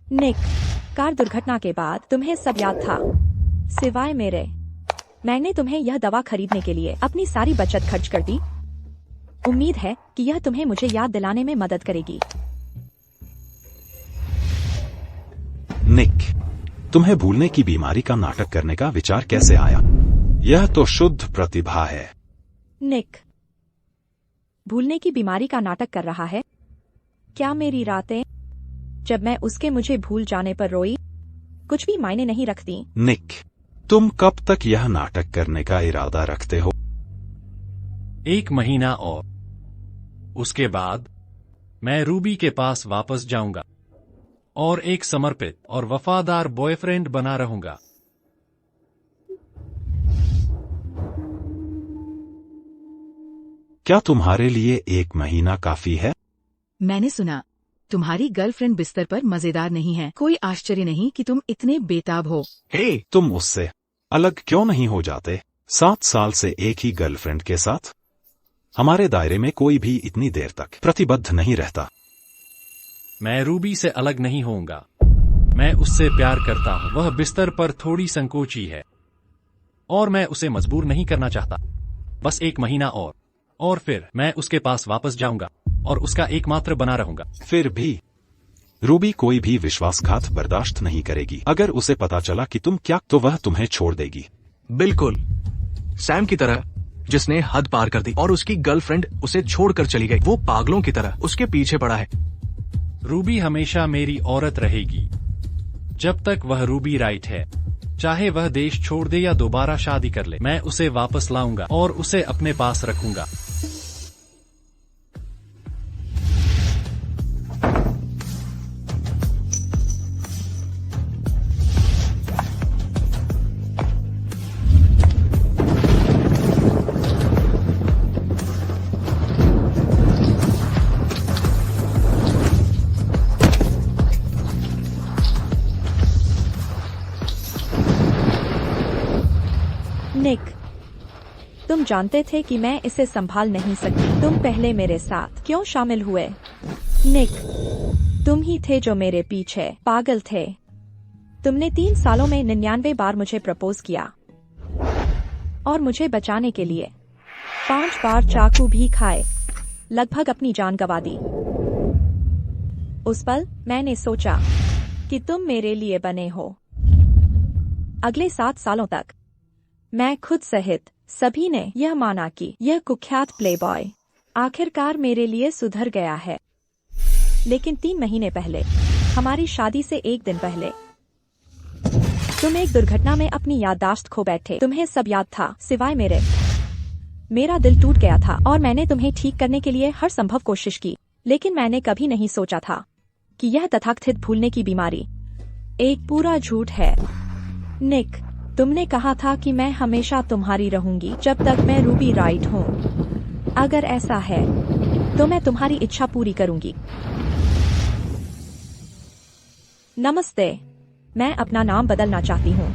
निक, car दुर्घटना के बाद तुम्हें सब याद था, सिवाय मेरे। मैंने तुम्हें यह दवा खरीदने के लिए अपनी सारी बचत खर्च कर दी। उम्मीद है कि यह तुम्हें मुझे याद दिलाने में मदद करेगी। निक, तुम्हें भूलने की बीमारी का नाटक करने का विचार कैसे आया? यह तो शुद्ध प्रतिभा है। निक, भूलने की बीमारी का नाटक कर रहा है? क्या मेरी रातें, जब मैं उसके मुझे भूल जाने पर रोई, कुछ भी मायने नहीं रखती? निक, तुम कब तक यह नाटक करने का इरादा रखते हो? 1 महीना और उसके बाद मैं रूबी के पास वापस जाऊंगा और एक समर्पित और वफादार बॉयफ्रेंड बना रहूंगा। क्या तुम्हारे लिए 1 महीना काफी है? मैंने सुना तुम्हारी गर्लफ्रेंड बिस्तर पर मजेदार नहीं है। कोई आश्चर्य नहीं कि तुम इतने बेताब हो। हे, तुम उससे अलग क्यों नहीं हो जाते? 7 साल से एक ही गर्लफ्रेंड के साथ? हमारे दायरे में कोई भी इतनी देर तक प्रतिबद्ध नहीं रहता। मैं रूबी से अलग नहीं होऊंगा। मैं उससे प्यार करता हूं। वह बिस्तर पर थोड़ी संकोची है और मैं उसे मजबूर नहीं करना चाहता। बस 1 महीना और फिर मैं उसके पास वापस जाऊंगा और उसका एकमात्र बना रहूंगा। फिर भी रूबी कोई भी विश्वासघात बर्दाश्त नहीं करेगी। अगर उसे पता चला कि तुम क्या, तो वह तुम्हें छोड़ देगी। बिल्कुल, सैम की तरह, जिसने हद पार कर दी और उसकी गर्लफ्रेंड उसे छोड़कर चली गई। वो पागलों की तरह उसके पीछे पड़ा है। रूबी हमेशा मेरी औरत रहेगी जब तक वह रूबी राइट है। चाहे वह देश छोड़ दे या दोबारा शादी कर ले, मैं उसे वापस लाऊंगा और उसे अपने पास रखूंगा। निक, तुम जानते थे कि मैं इसे संभाल नहीं सकती। तुम पहले मेरे साथ क्यों शामिल हुए? निक, तुम ही थे जो मेरे पीछे पागल थे। तुमने 3 सालों में 99 बार मुझे प्रपोज किया और मुझे बचाने के लिए 5 बार चाकू भी खाए, लगभग अपनी जान गंवा दी। उस पल मैंने सोचा कि तुम मेरे लिए बने हो। अगले 7 सालों तक मैं खुद सहित सभी ने यह माना कि यह कुख्यात प्लेबॉय आखिरकार मेरे लिए सुधर गया है। लेकिन 3 महीने पहले, हमारी शादी से 1 दिन पहले, तुम एक दुर्घटना में अपनी याददाश्त खो बैठे। तुम्हें सब याद था, सिवाय मेरे। मेरा दिल टूट गया था और मैंने तुम्हें ठीक करने के लिए हर संभव कोशिश की। लेकिन मैंने कभी नहीं सोचा था कि यह तथाकथित भूलने की बीमारी एक पूरा झूठ है। निक, तुमने कहा था कि मैं हमेशा तुम्हारी रहूंगी जब तक मैं रूबी राइट हूँ। अगर ऐसा है तो मैं तुम्हारी इच्छा पूरी करूंगी। नमस्ते, मैं अपना नाम बदलना चाहती हूँ।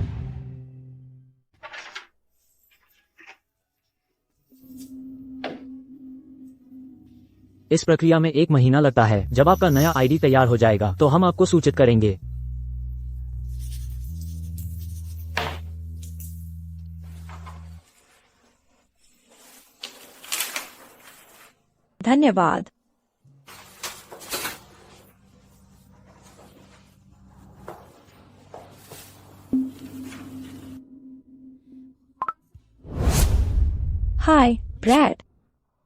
इस प्रक्रिया में 1 महीना लगता है। जब आपका नया आईडी तैयार हो जाएगा तो हम आपको सूचित करेंगे। धन्यवाद। हाय ब्रैड,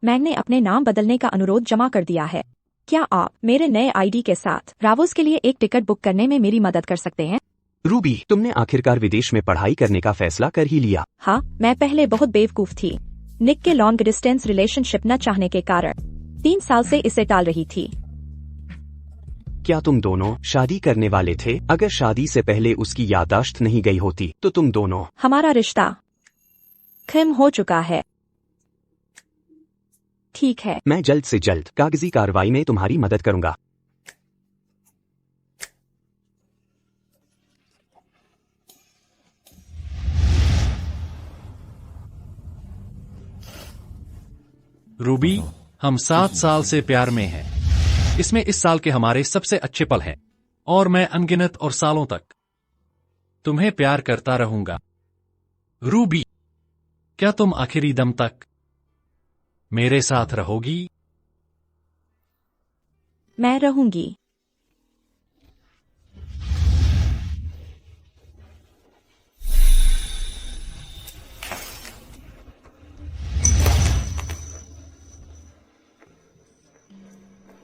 मैंने अपने नाम बदलने का अनुरोध जमा कर दिया है। क्या आप मेरे नए आईडी के साथ रावोस के लिए एक टिकट बुक करने में मेरी मदद कर सकते हैं? रूबी, तुमने आखिरकार विदेश में पढ़ाई करने का फैसला कर ही लिया। हाँ, मैं पहले बहुत बेवकूफ थी। निक के लॉन्ग डिस्टेंस रिलेशनशिप न चाहने के कारण 3 साल से इसे टाल रही थी। क्या तुम दोनों शादी करने वाले थे? अगर शादी से पहले उसकी याददाश्त नहीं गई होती तो तुम दोनों। हमारा रिश्ता खत्म हो चुका है। ठीक है, मैं जल्द से जल्द कागजी कार्रवाई में तुम्हारी मदद करूंगा। रूबी, हम 7 साल से प्यार में हैं। इसमें इस साल के हमारे सबसे अच्छे पल हैं। और मैं अनगिनत और सालों तक तुम्हें प्यार करता रहूंगा। रूबी, क्या तुम आखिरी दम तक मेरे साथ रहोगी? मैं रहूंगी।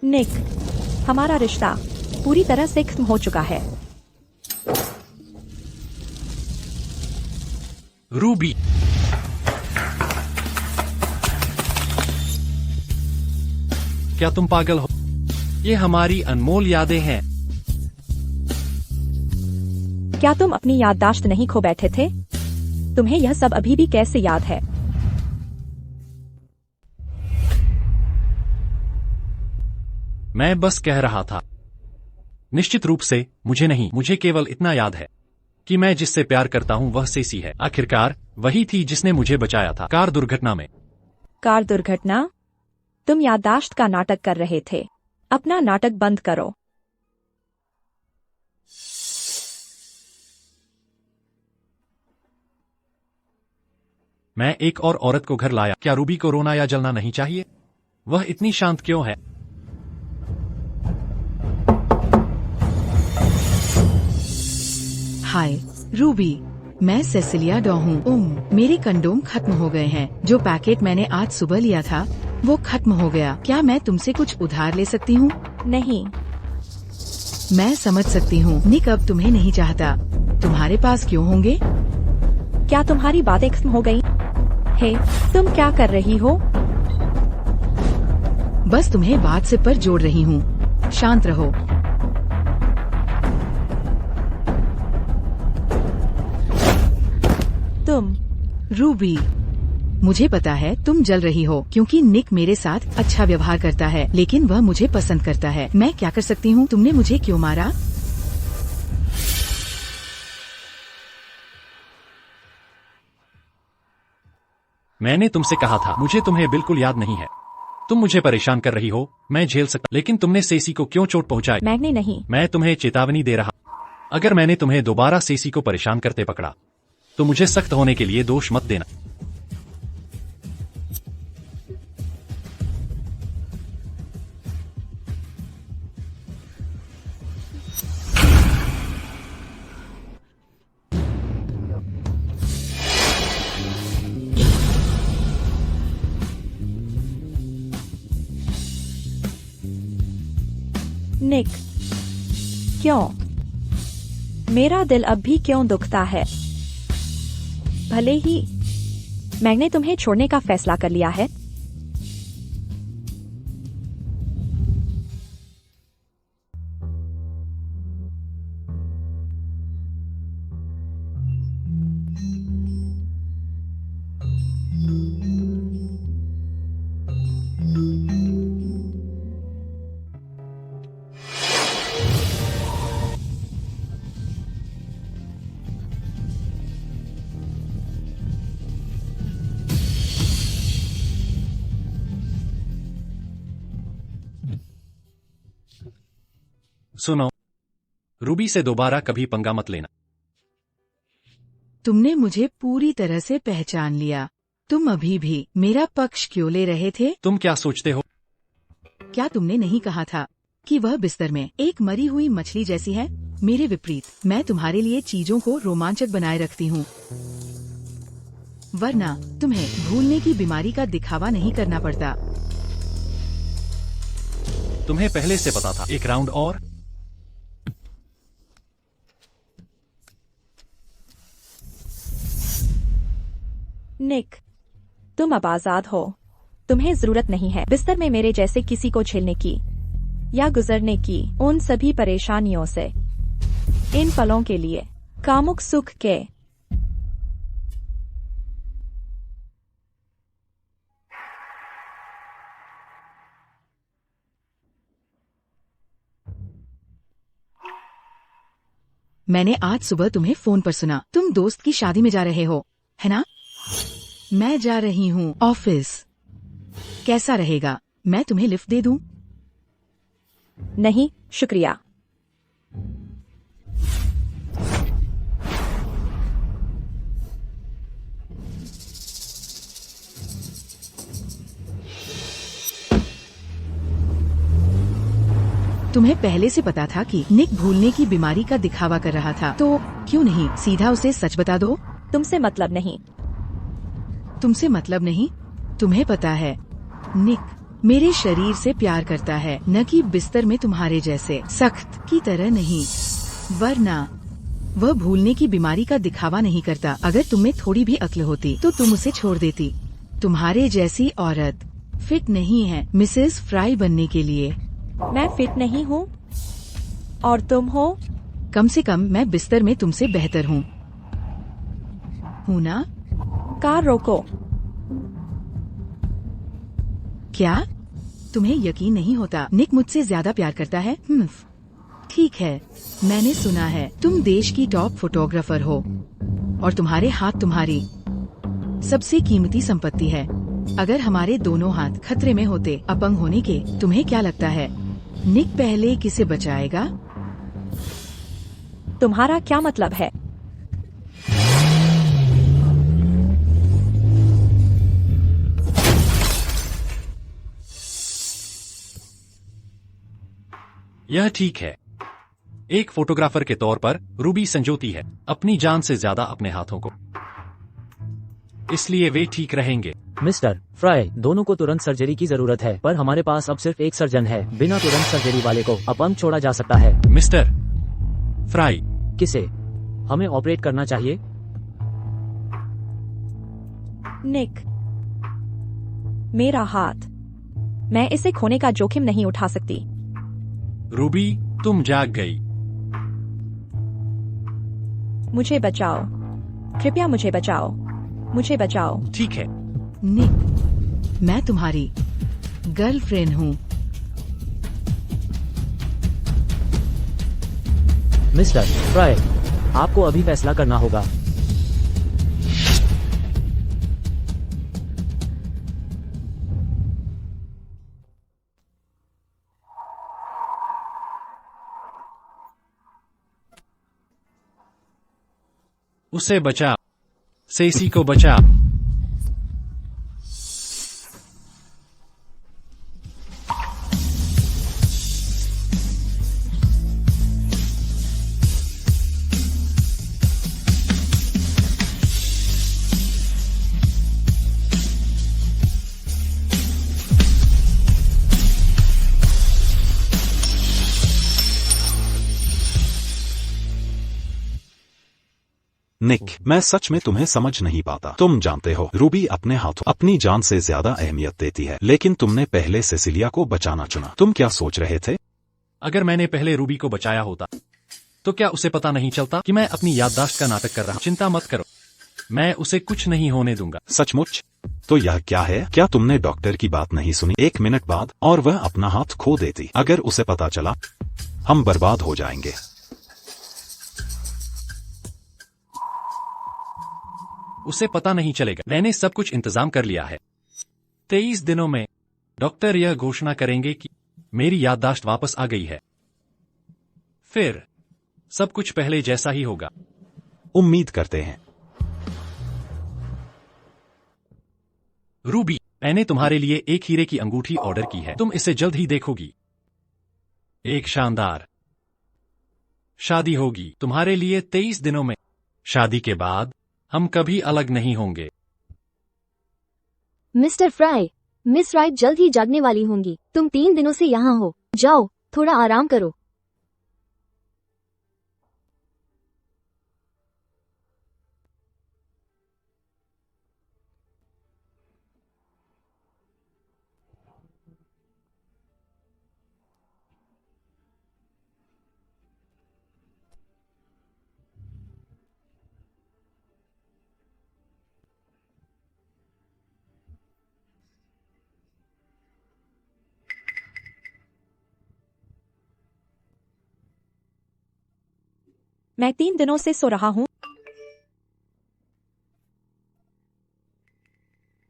निक, हमारा रिश्ता पूरी तरह से खत्म हो चुका है। रूबी, क्या तुम पागल हो? ये हमारी अनमोल यादें हैं। क्या तुम अपनी याददाश्त नहीं खो बैठे थे? तुम्हें यह सब अभी भी कैसे याद है? मैं बस कह रहा था। निश्चित रूप से मुझे नहीं, मुझे केवल इतना याद है कि मैं जिससे प्यार करता हूं वह सेसी है। आखिरकार वही थी जिसने मुझे बचाया था कार दुर्घटना में। कार दुर्घटना? तुम याददाश्त का नाटक कर रहे थे। अपना नाटक बंद करो। मैं एक और औरत को घर लाया। क्या रूबी को रोना या जलना नहीं चाहिए? वह इतनी शांत क्यों है? हाय रूबी, मैं सेसिलिया डॉ हूँ। मेरे कंडोम खत्म हो गए हैं। जो पैकेट मैंने आज सुबह लिया था वो खत्म हो गया। क्या मैं तुमसे कुछ उधार ले सकती हूँ? नहीं। मैं समझ सकती हूँ। निक अब तुम्हें नहीं चाहता। तुम्हारे पास क्यों होंगे? क्या तुम्हारी बातें खत्म हो गई? हे, तुम क्या कर रही हो? बस तुम्हें बात से पर जोड़ रही हूँ। शांत रहो। तुम रूबी, मुझे पता है तुम जल रही हो क्योंकि निक मेरे साथ अच्छा व्यवहार करता है, लेकिन वह मुझे पसंद करता है। मैं क्या कर सकती हूँ? तुमने मुझे क्यों मारा? मैंने तुमसे कहा था। मुझे तुम्हें बिल्कुल याद नहीं है। तुम मुझे परेशान कर रही हो। मैं झेल सकता, लेकिन तुमने सेसी को क्यों चोट पहुंचाई? मैंने नहीं। मैं तुम्हें चेतावनी दे रहा। अगर मैंने तुम्हें दोबारा सेसी को परेशान करते पकड़ा तो मुझे सख्त होने के लिए दोष मत देना। निक, क्यों? मेरा दिल अब भी क्यों दुखता है? भले ही मैंने तुम्हें छोड़ने का फैसला कर लिया है। सुनो, रूबी से दोबारा कभी पंगा मत लेना। तुमने मुझे पूरी तरह से पहचान लिया। तुम अभी भी मेरा पक्ष क्यों ले रहे थे? तुम क्या सोचते हो? क्या तुमने नहीं कहा था कि वह बिस्तर में एक मरी हुई मछली जैसी है? मेरे विपरीत, मैं तुम्हारे लिए चीजों को रोमांचक बनाए रखती हूँ, वरना तुम्हें भूलने की बीमारी का दिखावा नहीं करना पड़ता। तुम्हें पहले से पता था। एक राउंड और। निक, तुम अब आजाद हो। तुम्हें जरूरत नहीं है बिस्तर में मेरे जैसे किसी को झेलने की या गुजरने की उन सभी परेशानियों से। इन पलों के लिए कामुक सुख के मैंने आज सुबह तुम्हें फोन पर सुना। तुम दोस्त की शादी में जा रहे हो, है ना? मैं जा रही हूँ ऑफिस। कैसा रहेगा? मैं तुम्हें लिफ्ट दे दूं? नहीं, शुक्रिया। तुम्हें पहले से पता था कि निक भूलने की बीमारी का दिखावा कर रहा था, तो क्यों नहीं सीधा उसे सच बता दो? तुमसे मतलब नहीं। तुमसे मतलब नहीं? तुम्हें पता है निक मेरे शरीर से प्यार करता है, न कि बिस्तर में तुम्हारे जैसे सख्त की तरह नहीं, वरना वह भूलने की बीमारी का दिखावा नहीं करता। अगर तुम्हें थोड़ी भी अक्ल होती तो तुम उसे छोड़ देती। तुम्हारे जैसी औरत फिट नहीं है मिसेस फ्राई बनने के लिए। मैं फिट नहीं हूँ और तुम हो। कम से कम मैं बिस्तर में तुमसे बेहतर हूँ ना? कार रोको। क्या तुम्हें यकीन नहीं होता निक मुझसे ज्यादा प्यार करता है? ठीक है, मैंने सुना है तुम देश की टॉप फोटोग्राफर हो और तुम्हारे हाथ तुम्हारी सबसे कीमती संपत्ति है। अगर हमारे दोनों हाथ खतरे में होते अपंग होने के, तुम्हें क्या लगता है निक पहले किसे बचाएगा? तुम्हारा क्या मतलब है? यह ठीक है। एक फोटोग्राफर के तौर पर रूबी संजोती है अपनी जान से ज्यादा अपने हाथों को, इसलिए वे ठीक रहेंगे। मिस्टर फ्राई, दोनों को तुरंत सर्जरी की जरूरत है, पर हमारे पास अब सिर्फ एक सर्जन है। बिना तुरंत सर्जरी वाले को अपंग छोड़ा जा सकता है। मिस्टर फ्राई, किसे? हमें ऑपरेट करना चाहिए। निक, मेरा हाथ, मैं इसे खोने का जोखिम नहीं उठा सकती। रूबी, तुम जाग गई। मुझे बचाओ, कृपया मुझे बचाओ, मुझे बचाओ। ठीक है। निक, मैं तुम्हारी गर्लफ्रेंड हूँ। मिस्टर फ्राई, आपको अभी फैसला करना होगा। उसे बचा, सेसी को बचा। निक, मैं सच में तुम्हें समझ नहीं पाता। तुम जानते हो रूबी अपने हाथों अपनी जान से ज्यादा अहमियत देती है, लेकिन तुमने पहले सेसिलिया को बचाना चुना। तुम क्या सोच रहे थे? अगर मैंने पहले रूबी को बचाया होता तो क्या उसे पता नहीं चलता कि मैं अपनी याददाश्त का नाटक कर रहा हूँ? चिंता मत करो, मैं उसे कुछ नहीं होने दूंगा। सचमुच? तो यह क्या है? क्या तुमने डॉक्टर की बात नहीं सुनी? 1 मिनट बाद और वह अपना हाथ खो देती। अगर उसे पता चला, हम बर्बाद हो जाएंगे। उसे पता नहीं चलेगा। मैंने सब कुछ इंतजाम कर लिया है। 23 दिनों में डॉक्टर यह घोषणा करेंगे कि मेरी याददाश्त वापस आ गई है। फिर सब कुछ पहले जैसा ही होगा। उम्मीद करते हैं। रूबी, मैंने तुम्हारे लिए एक हीरे की अंगूठी ऑर्डर की है, तुम इसे जल्द ही देखोगी। एक शानदार शादी होगी तुम्हारे लिए 23 दिनों में। शादी के बाद हम कभी अलग नहीं होंगे। मिस्टर फ्राई, मिस राइट जल्द ही जागने वाली होंगी। तुम 3 दिनों से यहाँ हो, जाओ थोड़ा आराम करो। मैं 3 दिनों से सो रहा हूँ।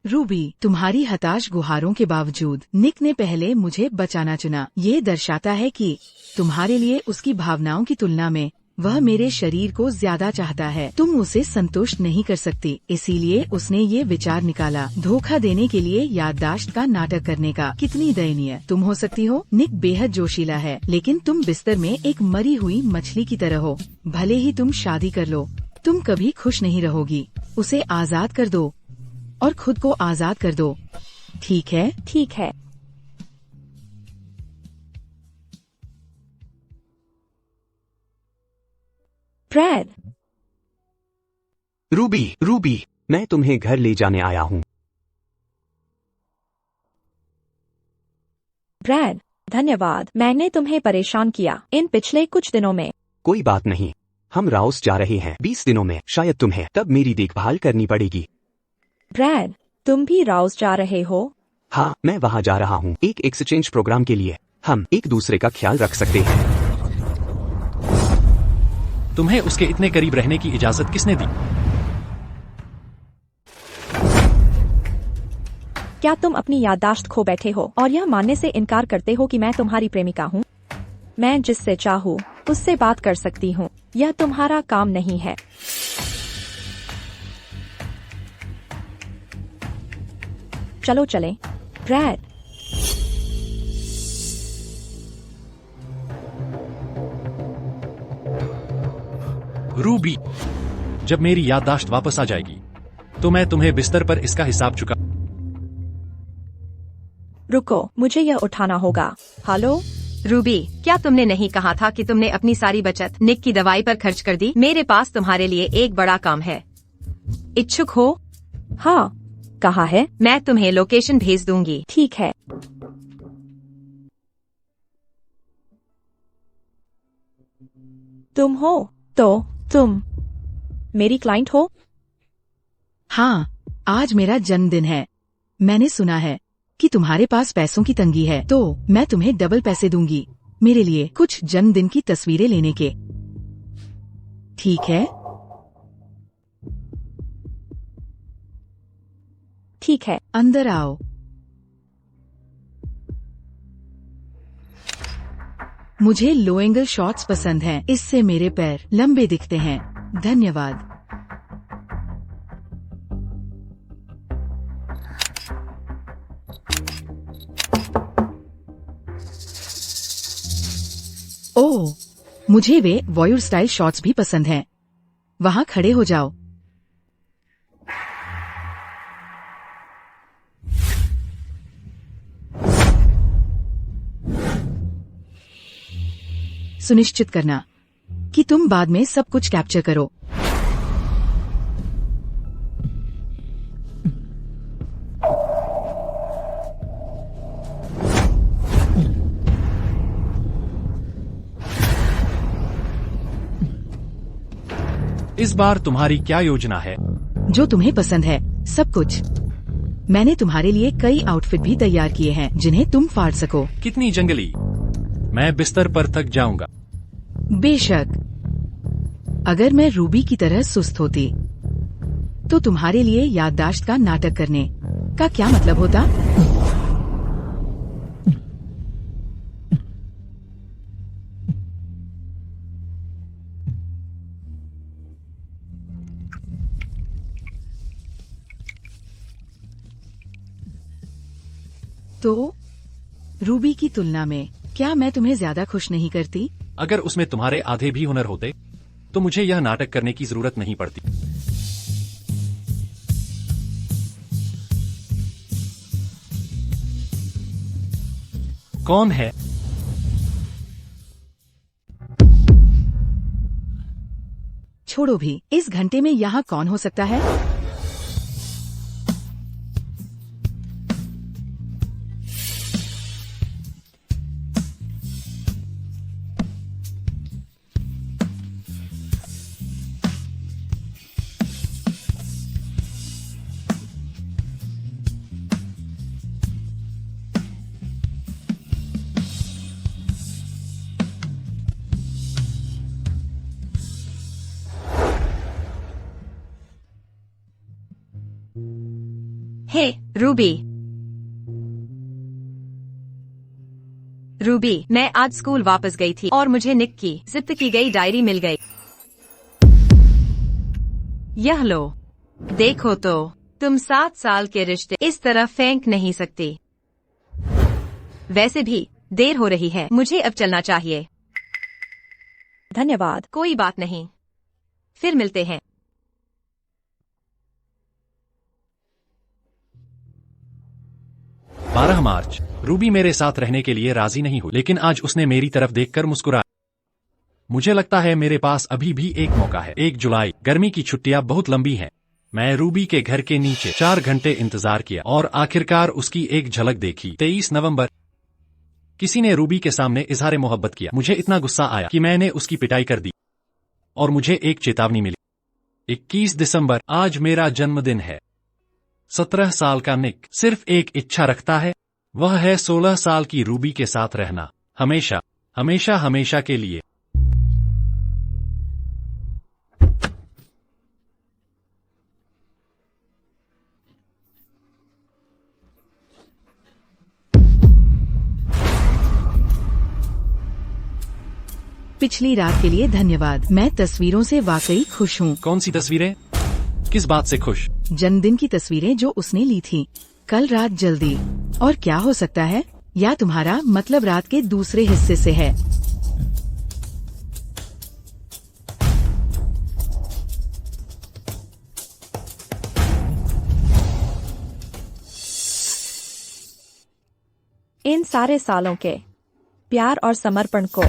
रूबी, तुम्हारी हताश गुहारों के बावजूद निक ने पहले मुझे बचाना चुना। ये दर्शाता है कि तुम्हारे लिए उसकी भावनाओं की तुलना में वह मेरे शरीर को ज्यादा चाहता है। तुम उसे संतुष्ट नहीं कर सकती, इसीलिए उसने ये विचार निकाला, धोखा देने के लिए याददाश्त का नाटक करने का। कितनी दयनीय तुम हो सकती हो। निक बेहद जोशीला है, लेकिन तुम बिस्तर में एक मरी हुई मछली की तरह हो। भले ही तुम शादी कर लो, तुम कभी खुश नहीं रहोगी। उसे आजाद कर दो और खुद को आजाद कर दो। ठीक है? ठीक है। ब्रैड, रूबी, मैं तुम्हें घर ले जाने आया हूँ। ब्रैड, धन्यवाद। मैंने तुम्हें परेशान किया इन पिछले कुछ दिनों में। कोई बात नहीं, हम राउस जा रहे हैं 20 दिनों में। शायद तुम्हें तब मेरी देखभाल करनी पड़ेगी। ब्रैड, तुम भी राउस जा रहे हो? हाँ, मैं वहाँ जा रहा हूँ एक एक्सचेंज प्रोग्राम के लिए। हम एक दूसरे का ख्याल रख सकते हैं। तुम्हें उसके इतने करीब रहने की इजाजत किसने दी? क्या तुम अपनी याददाश्त खो बैठे हो और यह मानने से इनकार करते हो कि मैं तुम्हारी प्रेमिका हूँ? मैं जिससे चाहूँ उससे बात कर सकती हूँ। यह तुम्हारा काम नहीं है। चलो चलें। ब्रैड, रूबी, जब मेरी याददाश्त वापस आ जाएगी तो मैं तुम्हें बिस्तर पर इसका हिसाब चुका। रुको, मुझे यह उठाना होगा। हेलो रूबी, क्या तुमने नहीं कहा था कि तुमने अपनी सारी बचत निक की दवाई पर खर्च कर दी? मेरे पास तुम्हारे लिए एक बड़ा काम है। इच्छुक हो? हाँ, कहा है। मैं तुम्हें लोकेशन भेज दूंगी। ठीक है। तुम हो तो तुम मेरी क्लाइंट हो? हाँ, आज मेरा जन्मदिन है। मैंने सुना है कि तुम्हारे पास पैसों की तंगी है, तो मैं तुम्हें डबल पैसे दूंगी मेरे लिए कुछ जन्मदिन की तस्वीरें लेने के। ठीक है? ठीक है। अंदर आओ। मुझे लो एंगल शॉट्स पसंद हैं। इससे मेरे पैर लंबे दिखते हैं। धन्यवाद। ओह, मुझे वे वॉयर स्टाइल शॉट्स भी पसंद हैं। वहाँ खड़े हो जाओ। सुनिश्चित करना कि तुम बाद में सब कुछ कैप्चर करो। इस बार तुम्हारी क्या योजना है? जो तुम्हें पसंद है, सब कुछ। मैंने तुम्हारे लिए कई आउटफिट भी तैयार किए हैं जिन्हें तुम फाड़ सको। कितनी जंगली। मैं बिस्तर पर थक जाऊंगा। बेशक, अगर मैं रूबी की तरह सुस्त होती तो तुम्हारे लिए याददाश्त का नाटक करने का क्या मतलब होता? तो रूबी की तुलना में क्या मैं तुम्हें ज्यादा खुश नहीं करती? अगर उसमें तुम्हारे आधे भी हुनर होते तो मुझे यह नाटक करने की जरूरत नहीं पड़ती। कौन है? छोड़ो भी, इस घंटे में यहाँ कौन हो सकता है? हे रूबी। रूबी, मैं आज स्कूल वापस गई थी और मुझे निक की ज़ब्त की गई डायरी मिल गई। यह लो, देखो तो, तुम 7 साल के रिश्ते इस तरह फेंक नहीं सकती। वैसे भी देर हो रही है, मुझे अब चलना चाहिए। धन्यवाद। कोई बात नहीं, फिर मिलते हैं। 12 मार्च। रूबी मेरे साथ रहने के लिए राजी नहीं हुई, लेकिन आज उसने मेरी तरफ देखकर मुस्कुराया। मुझे लगता है मेरे पास अभी भी एक मौका है। 1 जुलाई। गर्मी की छुट्टियां बहुत लंबी हैं। मैं रूबी के घर के नीचे 4 घंटे इंतजार किया और आखिरकार उसकी एक झलक देखी। 23 नवंबर। किसी ने रूबी के सामने इजहार मोहब्बत किया। मुझे इतना गुस्सा आया कि मैंने उसकी पिटाई कर दी और मुझे एक चेतावनी मिली। 21 दिसंबर। आज मेरा जन्मदिन है। 17 साल का निक सिर्फ एक इच्छा रखता है, वह है 16 साल की रूबी के साथ रहना, हमेशा हमेशा हमेशा के लिए। पिछली रात के लिए धन्यवाद। मैं तस्वीरों से वाकई खुश हूँ। कौन सी तस्वीरें? किस बात से खुश? जन्मदिन की तस्वीरें जो उसने ली थी कल रात जल्दी। और क्या हो सकता है? या तुम्हारा मतलब रात के दूसरे हिस्से से है? इन सारे सालों के प्यार और समर्पण को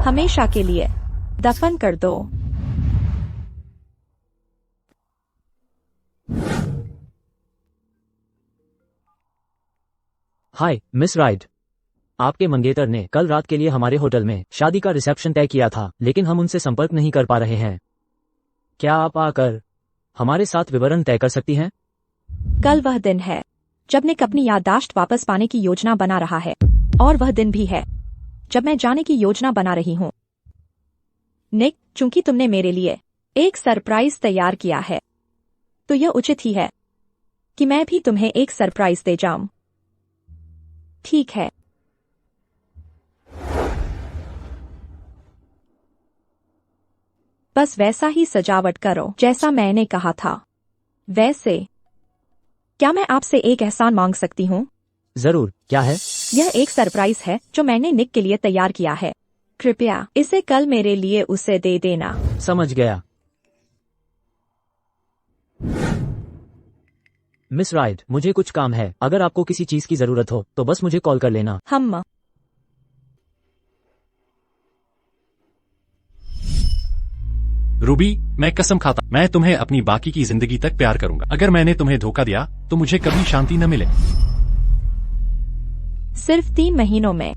हमेशा के लिए दफन कर दो। हाय मिस राइट, आपके मंगेतर ने कल रात के लिए हमारे होटल में शादी का रिसेप्शन तय किया था, लेकिन हम उनसे संपर्क नहीं कर पा रहे हैं। क्या आप आकर हमारे साथ विवरण तय कर सकती हैं? कल वह दिन है जब निक अपनी याददाश्त वापस पाने की योजना बना रहा है, और वह दिन भी है जब मैं जाने की योजना बना रही हूँ। निक, चूंकि तुमने मेरे लिए एक सरप्राइज तैयार किया है, तो यह उचित ही है कि मैं भी तुम्हें एक सरप्राइज दे जाऊं। ठीक है। बस वैसा ही सजावट करो जैसा मैंने कहा था। वैसे, क्या मैं आपसे एक एहसान मांग सकती हूँ? जरूर, क्या है? यह एक सरप्राइज है जो मैंने निक के लिए तैयार किया है। कृपया इसे कल मेरे लिए उसे दे देना। समझ गया। मिस राइट, मुझे कुछ काम है। अगर आपको किसी चीज की जरूरत हो तो बस मुझे कॉल कर लेना। हम रूबी, मैं कसम खाता, मैं तुम्हें अपनी बाकी की जिंदगी तक प्यार करूंगा। अगर मैंने तुम्हें धोखा दिया तो मुझे कभी शांति न मिले। सिर्फ 3 महीनों में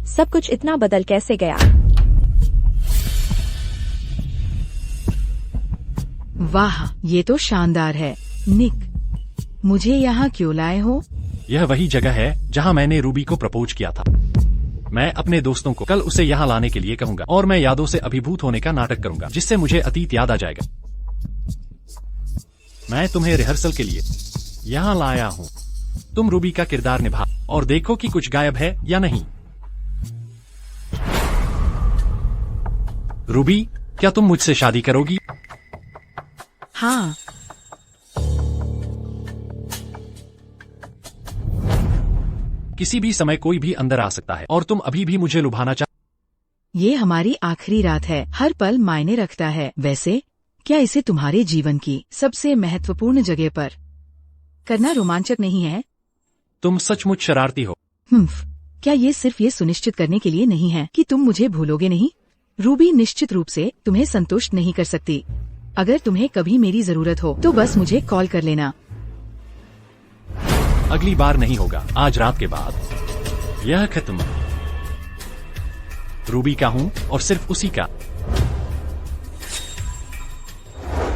सब कुछ इतना बदल कैसे गया? वाह, ये तो शानदार है। निक, मुझे यहाँ क्यों लाए हो? यह वही जगह है जहां मैंने रूबी को प्रपोज किया था। मैं अपने दोस्तों को कल उसे यहाँ लाने के लिए कहूंगा और मैं यादों से अभिभूत होने का नाटक करूंगा, जिससे मुझे अतीत याद आ जाएगा। मैं तुम्हें रिहर्सल के लिए यहाँ लाया हूँ। तुम रूबी का किरदार निभा और देखो कि कुछ गायब है या नहीं। रूबी, क्या तुम मुझसे शादी करोगी? हाँ। किसी भी समय कोई भी अंदर आ सकता है और तुम अभी भी मुझे लुभाना ये हमारी आखिरी रात है। हर पल मायने रखता है। वैसे, क्या इसे तुम्हारे जीवन की सबसे महत्वपूर्ण जगह पर करना रोमांचक नहीं है? तुम सचमुच शरारती हो। क्या ये सिर्फ ये सुनिश्चित करने के लिए नहीं है कि तुम मुझे भूलोगे नहीं? रूबी निश्चित रूप से तुम्हें संतुष्ट नहीं कर सकती। अगर तुम्हें कभी मेरी जरूरत हो तो बस मुझे कॉल कर लेना। अगली बार नहीं होगा, आज रात के बाद। यह खत्म। रूबी का हूँ और सिर्फ उसी का।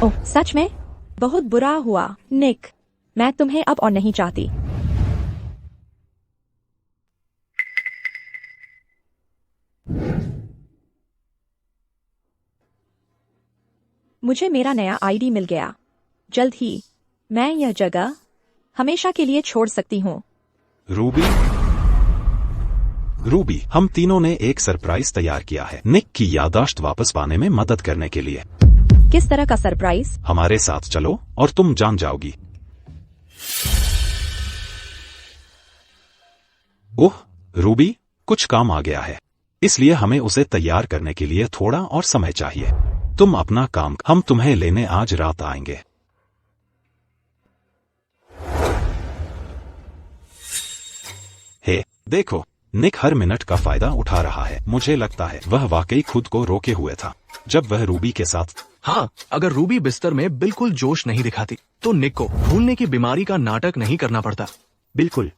ओह, सच में? बहुत बुरा हुआ निक, मैं तुम्हें अब और नहीं चाहती। मुझे मेरा नया आईडी मिल गया। जल्द ही मैं यह जगह हमेशा के लिए छोड़ सकती हूँ। रूबी, रूबी, हम तीनों ने एक सरप्राइज तैयार किया है निक की याददाश्त वापस पाने में मदद करने के लिए। किस तरह का सरप्राइज? हमारे साथ चलो और तुम जान जाओगी। ओह रूबी, कुछ काम आ गया है, इसलिए हमें उसे तैयार करने के लिए थोड़ा और समय चाहिए। तुम अपना काम, हम तुम्हें लेने आज रात आएंगे। हे देखो, निक हर मिनट का फायदा उठा रहा है। मुझे लगता है वह वाकई खुद को रोके हुए था जब वह रूबी के साथ। हाँ, अगर रूबी बिस्तर में बिल्कुल जोश नहीं दिखाती तो निक को भूलने की बीमारी का नाटक नहीं करना पड़ता। बिल्कुल,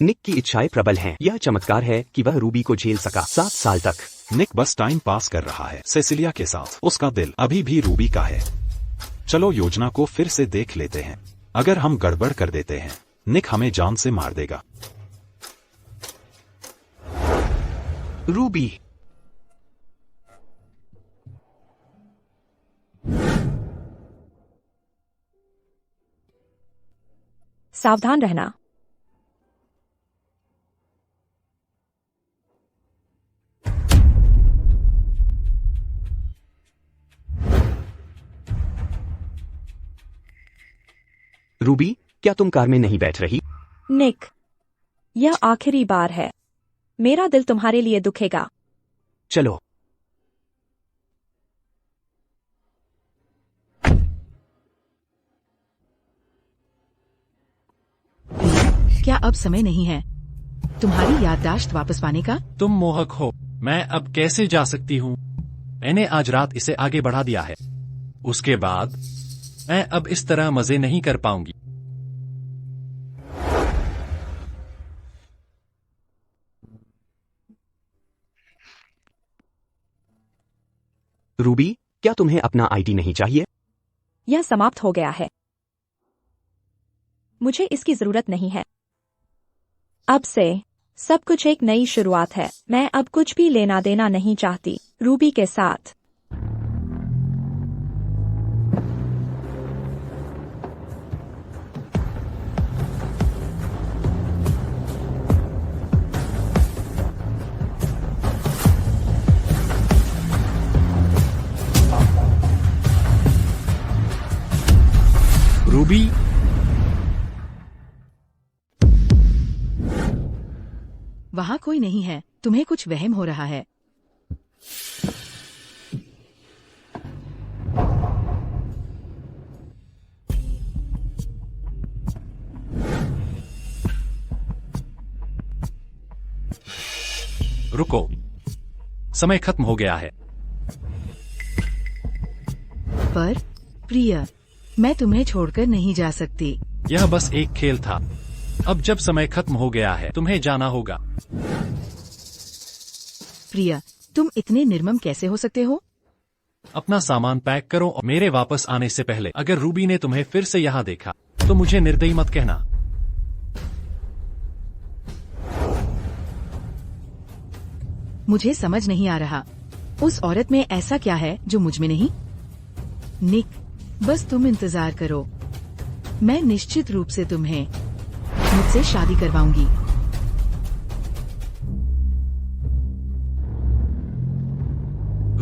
निक की इच्छाएं प्रबल हैं। यह चमत्कार है कि वह रूबी को झेल सका 7 साल तक। निक बस टाइम पास कर रहा है सेसिलिया के साथ। उसका दिल अभी भी रूबी का है। चलो योजना को फिर से देख लेते हैं। अगर हम गड़बड़ कर देते हैं, निक हमें जान से मार देगा। रूबी, सावधान रहना। रूबी, क्या तुम कार में नहीं बैठ रही? निक, यह आखिरी बार है। मेरा दिल तुम्हारे लिए दुखेगा। चलो। क्या अब समय नहीं है तुम्हारी याददाश्त वापस पाने का? तुम मोहक हो। मैं अब कैसे जा सकती हूँ? मैंने आज रात इसे आगे बढ़ा दिया है। उसके बाद मैं अब इस तरह मजे नहीं कर पाऊंगी। रूबी, क्या तुम्हें अपना आईडी नहीं चाहिए? यह समाप्त हो गया है। मुझे इसकी जरूरत नहीं है। अब से सब कुछ एक नई शुरुआत है। मैं अब कुछ भी लेना देना नहीं चाहती रूबी के साथ। रूबी, वहाँ कोई नहीं है। तुम्हें कुछ वहम हो रहा है। रुको, समय खत्म हो गया है। पर प्रिया, मैं तुम्हें छोड़कर नहीं जा सकती। यह बस एक खेल था। अब जब समय खत्म हो गया है, तुम्हें जाना होगा। प्रिया, तुम इतने निर्मम कैसे हो सकते हो? अपना सामान पैक करो और मेरे वापस आने से पहले अगर रूबी ने तुम्हें फिर से यहाँ देखा तो मुझे निर्दयी मत कहना। मुझे समझ नहीं आ रहा, उस औरत में ऐसा क्या है जो मुझ में नहीं? निक, बस तुम इंतजार करो। मैं निश्चित रूप से तुम्हें मुझसे शादी करवाऊंगी।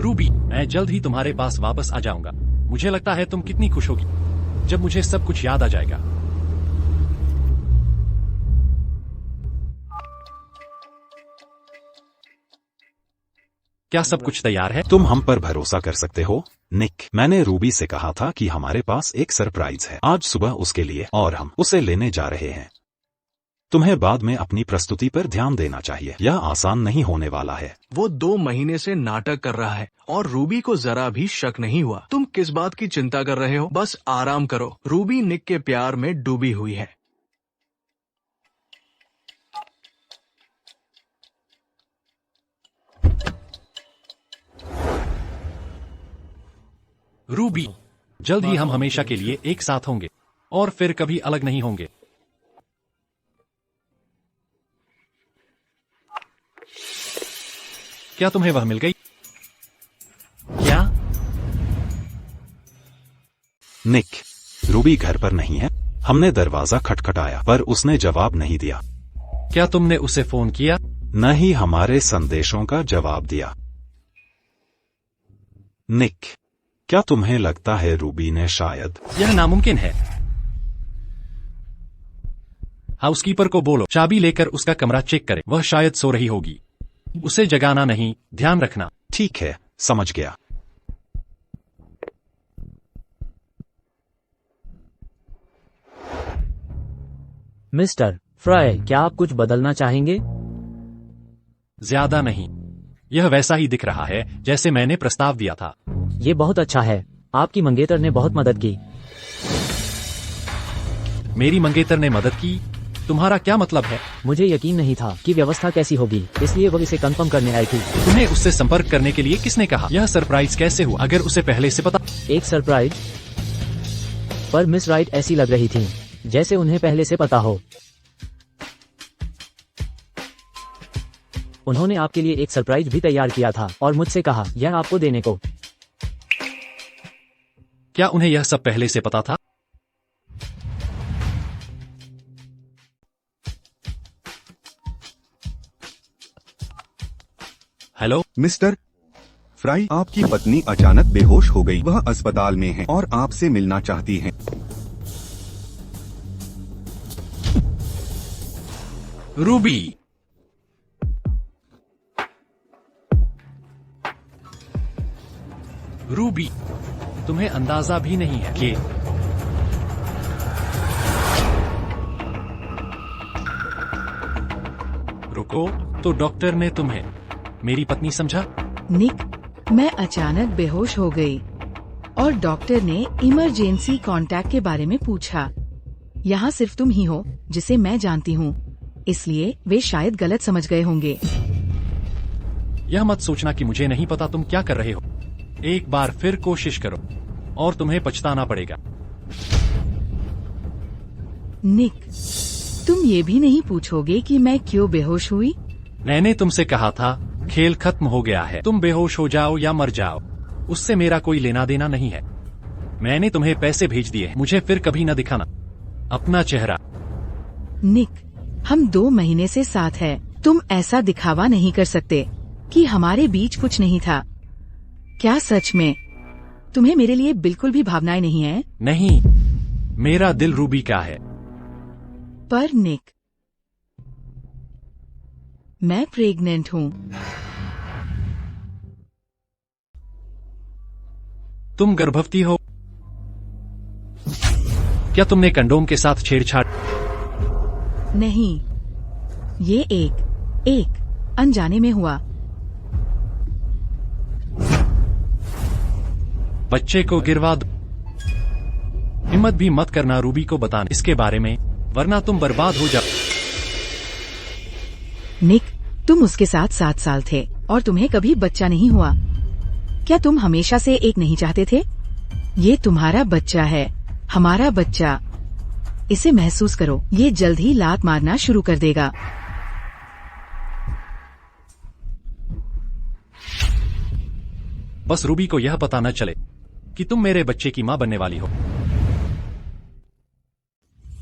रूबी, मैं जल्द ही तुम्हारे पास वापस आ जाऊंगा। मुझे लगता है तुम कितनी खुश होगी जब मुझे सब कुछ याद आ जाएगा। क्या सब कुछ तैयार है? तुम हम पर भरोसा कर सकते हो निक। मैंने रूबी से कहा था कि हमारे पास एक सरप्राइज है आज सुबह उसके लिए और हम उसे लेने जा रहे हैं। तुम्हें बाद में अपनी प्रस्तुति पर ध्यान देना चाहिए। यह आसान नहीं होने वाला है। वो 2 महीने से नाटक कर रहा है और रूबी को जरा भी शक नहीं हुआ। तुम किस बात की चिंता कर रहे हो? बस आराम करो। रूबी निक के प्यार में डूबी हुई है। रूबी, जल्द ही हम हमेशा के लिए एक साथ होंगे और फिर कभी अलग नहीं होंगे। क्या तुम्हें वह मिल गई? क्या? निक, रूबी घर पर नहीं है। हमने दरवाजा खटखटाया पर उसने जवाब नहीं दिया। क्या तुमने उसे फोन किया? न ही हमारे संदेशों का जवाब दिया। निक, क्या तुम्हें लगता है रूबी ने शायद? यह नामुमकिन है। हाउसकीपर को बोलो चाबी लेकर उसका कमरा चेक करे। वह शायद सो रही होगी। उसे जगाना नहीं, ध्यान रखना। ठीक है, समझ गया। मिस्टर फ्राई, क्या आप कुछ बदलना चाहेंगे? ज्यादा नहीं। यह वैसा ही दिख रहा है जैसे मैंने प्रस्ताव दिया था। ये बहुत अच्छा है। आपकी मंगेतर ने बहुत मदद की। मेरी मंगेतर ने मदद की? तुम्हारा क्या मतलब है? मुझे यकीन नहीं था कि व्यवस्था कैसी होगी, इसलिए वो इसे कंफर्म करने आई थी। तुम्हें उससे संपर्क करने के लिए किसने कहा? यह सरप्राइज कैसे हुआ अगर उसे पहले से पता? एक सरप्राइज? पर मिस राइट ऐसी लग रही थी जैसे उन्हें पहले से पता हो। उन्होंने आपके लिए एक सरप्राइज भी तैयार किया था और मुझसे कहा यह आपको देने को। क्या उन्हें यह सब पहले से पता था? हेलो मिस्टर फ्राई, आपकी पत्नी अचानक बेहोश हो गई। वह अस्पताल में है और आपसे मिलना चाहती हैं। रूबी, रूबी, तुम्हें अंदाजा भी नहीं है कि रुको, तो डॉक्टर ने तुम्हें मेरी पत्नी समझा? निक, मैं अचानक बेहोश हो गई और डॉक्टर ने इमरजेंसी कांटेक्ट के बारे में पूछा। यहाँ सिर्फ तुम ही हो जिसे मैं जानती हूँ, इसलिए वे शायद गलत समझ गए होंगे। यह मत सोचना कि मुझे नहीं पता तुम क्या कर रहे हो। एक बार फिर कोशिश करो और तुम्हें पछताना पड़ेगा। निक, तुम ये भी नहीं पूछोगे कि मैं क्यों बेहोश हुई? मैंने तुमसे कहा था खेल खत्म हो गया है। तुम बेहोश हो जाओ या मर जाओ, उससे मेरा कोई लेना देना नहीं है। मैंने तुम्हें पैसे भेज दिए। मुझे फिर कभी न दिखाना अपना चेहरा। निक, हम 2 महीने से साथ हैं। तुम ऐसा दिखावा नहीं कर सकते कि हमारे बीच कुछ नहीं था। क्या सच में तुम्हें मेरे लिए बिल्कुल भी भावनाएं नहीं है? नहीं, मेरा दिल रूबी का है। पर निक, मैं प्रेग्नेंट हूँ। तुम गर्भवती हो? क्या तुमने कंडोम के साथ छेड़छाड़? नहीं, ये एक अनजाने में हुआ। बच्चे को गिरवा दो। हिम्मत भी मत करना रूबी को बताना इसके बारे में, वरना तुम बर्बाद हो जाओ। निक, तुम उसके साथ 7 साल थे और तुम्हें कभी बच्चा नहीं हुआ। क्या तुम हमेशा से एक नहीं चाहते थे? ये तुम्हारा बच्चा है, हमारा बच्चा। इसे महसूस करो, ये जल्द ही लात मारना शुरू कर देगा। बस रूबी को यह पता न चले कि तुम मेरे बच्चे की मां बनने वाली हो।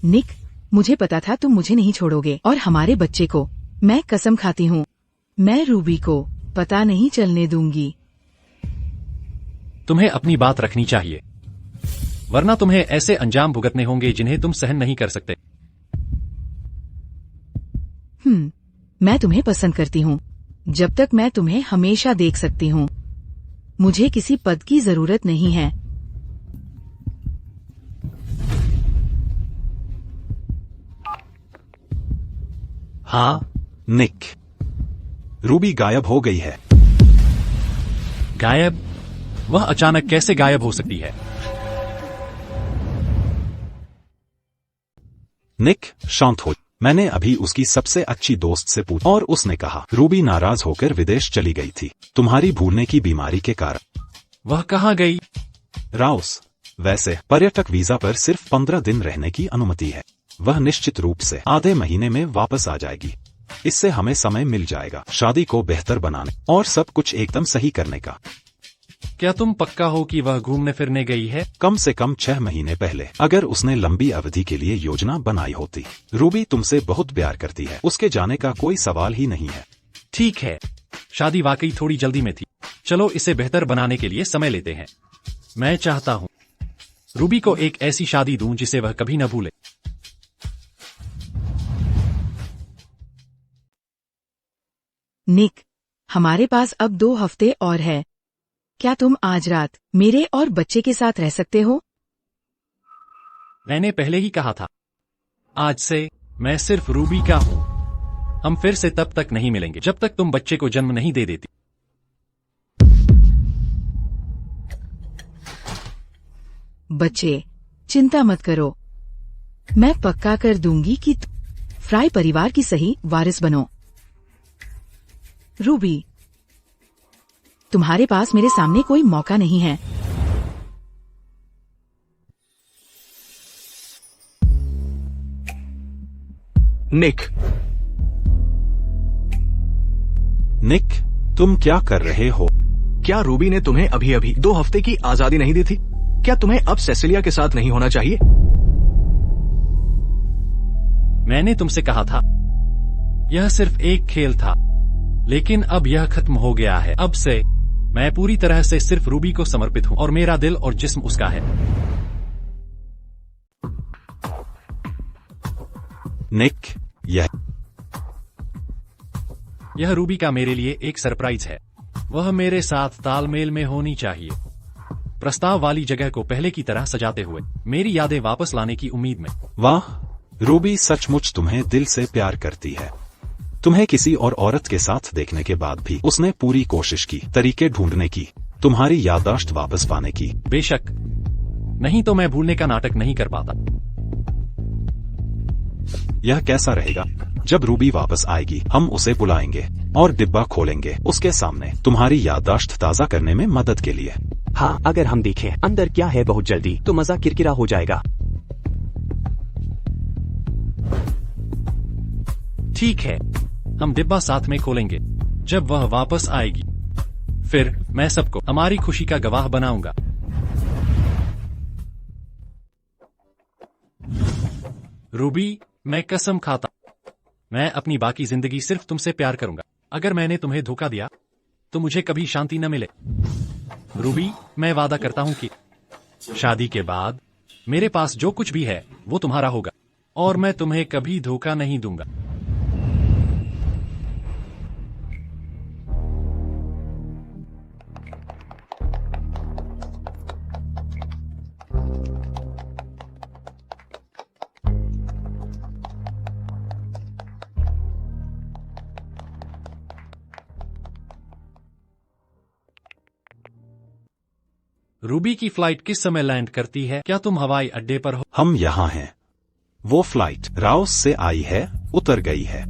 निक, मुझे पता था तुम मुझे नहीं छोड़ोगे और हमारे बच्चे को। मैं कसम खाती हूँ, मैं रूबी को पता नहीं चलने दूंगी। तुम्हें अपनी बात रखनी चाहिए, वरना तुम्हें ऐसे अंजाम भुगतने होंगे जिन्हें तुम सहन नहीं कर सकते। मैं तुम्हें पसंद करती हूँ। जब तक मैं तुम्हें हमेशा देख सकती हूँ, मुझे किसी पद की जरूरत नहीं है। हाँ निक, रूबी गायब हो गई है। गायब? वह अचानक कैसे गायब हो सकती है? निक, शांत हो। मैंने अभी उसकी सबसे अच्छी दोस्त से पूछा और उसने कहा रूबी नाराज होकर विदेश चली गई थी, तुम्हारी भूलने की बीमारी के कारण। वह कहाँ गई? राउस, वैसे पर्यटक वीजा पर सिर्फ 15 दिन रहने की अनुमति है। वह निश्चित रूप से आधे महीने में वापस आ जाएगी। इससे हमें समय मिल जाएगा शादी को बेहतर बनाने और सब कुछ एकदम सही करने का। क्या तुम पक्का हो कि वह घूमने फिरने गई है? कम से कम 6 महीने पहले। अगर उसने लंबी अवधि के लिए योजना बनाई होती। रूबी तुमसे बहुत प्यार करती है, उसके जाने का कोई सवाल ही नहीं है। ठीक है, शादी वाकई थोड़ी जल्दी में थी। चलो इसे बेहतर बनाने के लिए समय लेते हैं। मैं चाहता हूं रूबी को एक ऐसी शादी दूं जिसे वह कभी न भूले। निक, हमारे पास अब 2 हफ्ते और है। क्या तुम आज रात मेरे और बच्चे के साथ रह सकते हो? मैंने पहले ही कहा था, आज से मैं सिर्फ रूबी का हूं। हम फिर से तब तक नहीं मिलेंगे जब तक तुम बच्चे को जन्म नहीं दे देती। बच्चे, चिंता मत करो। मैं पक्का कर दूंगी कि फ्राई परिवार की सही वारिस बनो। रूबी, तुम्हारे पास मेरे सामने कोई मौका नहीं है। निक, निक, तुम क्या कर रहे हो? क्या रूबी ने तुम्हें अभी अभी 2 हफ्ते की आजादी नहीं दी थी? क्या तुम्हें अब सेसिलिया के साथ नहीं होना चाहिए? मैंने तुमसे कहा था, यह सिर्फ एक खेल था, लेकिन अब यह खत्म हो गया है। अब से मैं पूरी तरह से सिर्फ रूबी को समर्पित हूं और मेरा दिल और जिस्म उसका है। निक, यह रूबी का मेरे लिए एक सरप्राइज है। वह मेरे साथ तालमेल में होनी चाहिए। प्रस्ताव वाली जगह को पहले की तरह सजाते हुए मेरी यादें वापस लाने की उम्मीद में। वाह, रूबी सचमुच तुम्हें दिल से प्यार करती है। तुम्हें किसी और औरत के साथ देखने के बाद भी उसने पूरी कोशिश की, तरीके ढूंढने की, तुम्हारी याददाश्त वापस पाने की। बेशक, नहीं तो मैं भूलने का नाटक नहीं कर पाता। यह कैसा रहेगा? जब रूबी वापस आएगी हम उसे बुलाएंगे और डिब्बा खोलेंगे उसके सामने, तुम्हारी याददाश्त ताज़ा करने में मदद के लिए। हाँ, अगर हम देखें अंदर क्या है बहुत जल्दी तो मजा किरकिरा हो जाएगा। ठीक है, हम डिब्बा साथ में खोलेंगे जब वह वापस आएगी। फिर मैं सबको हमारी खुशी का गवाह बनाऊंगा। रूबी, मैं कसम खाता, मैं अपनी बाकी जिंदगी सिर्फ तुमसे प्यार करूंगा। अगर मैंने तुम्हें धोखा दिया तो मुझे कभी शांति न मिले। रूबी, मैं वादा करता हूं कि शादी के बाद मेरे पास जो कुछ भी है वो तुम्हारा होगा और मैं तुम्हें कभी धोखा नहीं दूंगा। रूबी की फ्लाइट किस समय लैंड करती है? क्या तुम हवाई अड्डे पर हो? हम यहाँ हैं। वो फ्लाइट राउस से आई है, उतर गई है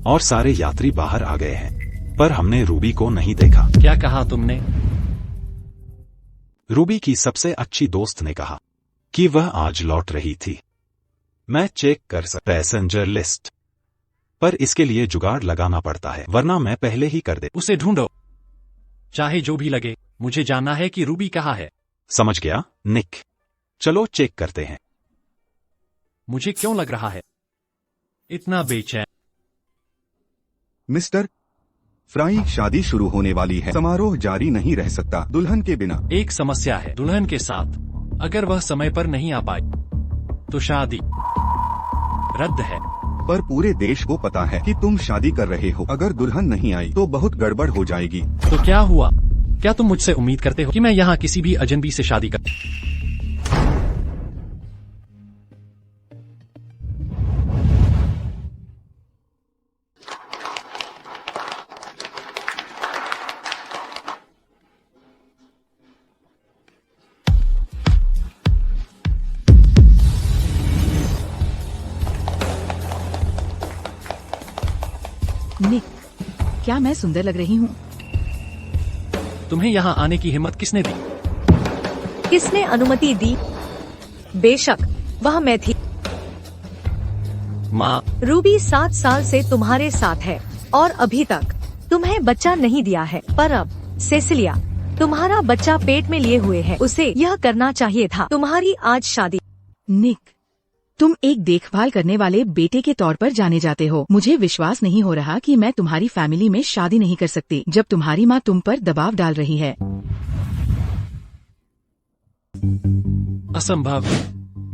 और सारे यात्री बाहर आ गए हैं, पर हमने रूबी को नहीं देखा। क्या कहा तुमने? रूबी की सबसे अच्छी दोस्त ने कहा कि वह आज लौट रही थी। मैं चेक कर सकता पैसेंजर लिस्ट, पर इसके लिए जुगाड़ लगाना पड़ता है, वरना मैं पहले ही कर दे। उसे ढूंढो, चाहे जो भी लगे। मुझे जानना है कि रूबी कहाँ है। समझ गया निक, चलो चेक करते हैं। मुझे क्यों लग रहा है इतना बेचैन? मिस्टर फ्राई, शादी शुरू होने वाली है। समारोह जारी नहीं रह सकता दुल्हन के बिना। एक समस्या है दुल्हन के साथ। अगर वह समय पर नहीं आ पाई तो शादी रद्द है। पर पूरे देश को पता है कि तुम शादी कर रहे हो। अगर दुल्हन नहीं आई तो बहुत गड़बड़ हो जाएगी। तो क्या हुआ? क्या तुम मुझसे उम्मीद करते हो कि मैं यहाँ किसी भी अजनबी से शादी कर? निक, क्या मैं सुंदर लग रही हूँ? तुम्हें यहाँ आने की हिम्मत किसने दी? किसने अनुमति दी? बेशक वह मैं थी। माँ, रूबी 7 साल से तुम्हारे साथ है और अभी तक तुम्हें बच्चा नहीं दिया है, पर अब सेसिलिया तुम्हारा बच्चा पेट में लिए हुए है। उसे यह करना चाहिए था। तुम्हारी आज शादी। निक, तुम एक देखभाल करने वाले बेटे के तौर पर जाने जाते हो। मुझे विश्वास नहीं हो रहा कि मैं तुम्हारी फैमिली में शादी नहीं कर सकती जब तुम्हारी माँ तुम पर दबाव डाल रही है। असंभव।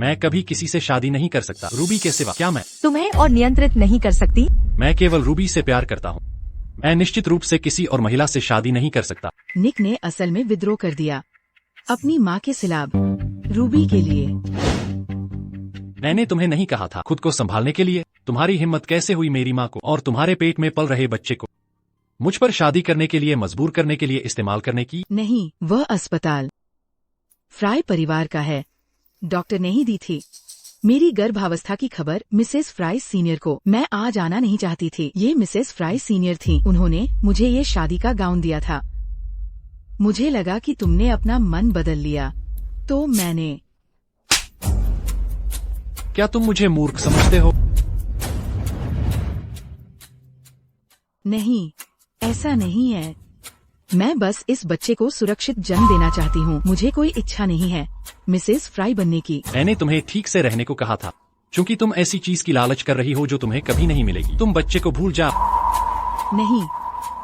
मैं कभी किसी से शादी नहीं कर सकता रूबी के सिवा। क्या मैं तुम्हें और नियंत्रित नहीं कर सकती? मैं केवल रूबी से प्यार करता हूँ। मैं निश्चित रूप से किसी और महिला से शादी नहीं कर सकता। निक ने असल में विद्रोह कर दिया अपनी माँ के खिलाफ रूबी के लिए। मैंने तुम्हें नहीं कहा था खुद को संभालने के लिए? तुम्हारी हिम्मत कैसे हुई मेरी माँ को और तुम्हारे पेट में पल रहे बच्चे को मुझ पर शादी करने के लिए मजबूर करने के लिए इस्तेमाल करने की? नहीं, वह अस्पताल फ्राई परिवार का है। डॉक्टर ने ही दी थी। मेरी गर्भावस्था की खबर मिसेस फ्राई सीनियर को। मैं आज आना नहीं चाहती थी। ये मिसेस फ्राई सीनियर थी। उन्होंने मुझे ये शादी का गाउन दिया था। मुझे लगा कि तुमने अपना मन बदल लिया तो मैंने। क्या तुम मुझे मूर्ख समझते हो? नहीं, ऐसा नहीं है। मैं बस इस बच्चे को सुरक्षित जन्म देना चाहती हूँ। मुझे कोई इच्छा नहीं है मिसेस फ्राई बनने की। मैंने तुम्हें ठीक से रहने को कहा था क्योंकि तुम ऐसी चीज की लालच कर रही हो जो तुम्हें कभी नहीं मिलेगी। तुम बच्चे को भूल जा। नहीं,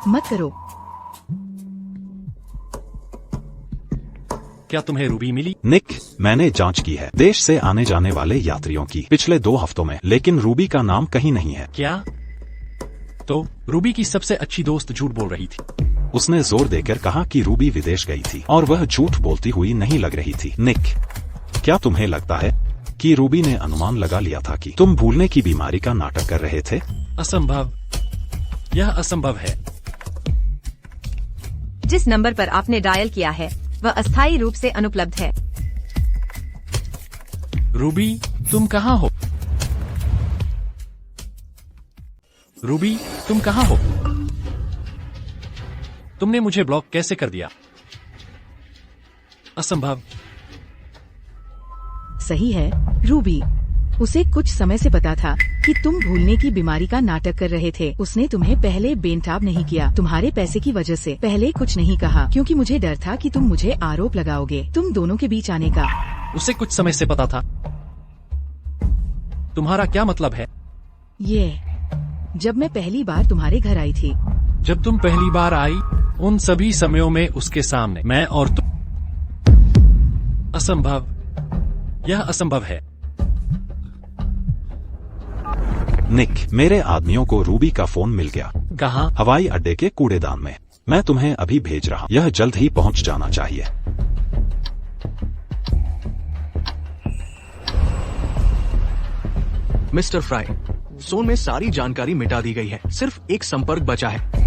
मत करो। क्या तुम्हें रूबी मिली? निक, मैंने जांच की है देश से आने जाने वाले यात्रियों की पिछले 2 हफ्तों में, लेकिन रूबी का नाम कहीं नहीं है। क्या? तो रूबी की सबसे अच्छी दोस्त झूठ बोल रही थी। उसने जोर देकर कहा कि रूबी विदेश गई थी और वह झूठ बोलती हुई नहीं लग रही थी। निक, क्या तुम्हें लगता है कि रूबी ने अनुमान लगा लिया था कि तुम भूलने की बीमारी का नाटक कर रहे थे? असंभव। यह असंभव है। जिस नंबर पर आपने डायल किया है वह अस्थायी रूप से अनुपलब्ध है। रूबी, तुम कहाँ हो? रूबी, तुम कहाँ हो? तुमने मुझे ब्लॉक कैसे कर दिया? असंभव। सही है रूबी। उसे कुछ समय से पता था कि तुम भूलने की बीमारी का नाटक कर रहे थे। उसने तुम्हें पहले बेनकाब नहीं किया तुम्हारे पैसे की वजह से। पहले कुछ नहीं कहा क्योंकि मुझे डर था कि तुम मुझे आरोप लगाओगे तुम दोनों के बीच आने का। उसे कुछ समय से पता था। तुम्हारा क्या मतलब है? ये जब मैं पहली बार तुम्हारे घर आई थी। जब तुम पहली बार आई उन सभी समयों में उसके सामने मैं और तुम। असंभव। यह असंभव है। निक, मेरे आदमियों को रूबी का फोन मिल गया। कहाँ? हवाई अड्डे के कूड़ेदान में। मैं तुम्हें अभी भेज रहा हूँ। यह जल्द ही पहुँच जाना चाहिए। मिस्टर फ्राई, सोन में सारी जानकारी मिटा दी गई है। सिर्फ एक संपर्क बचा है।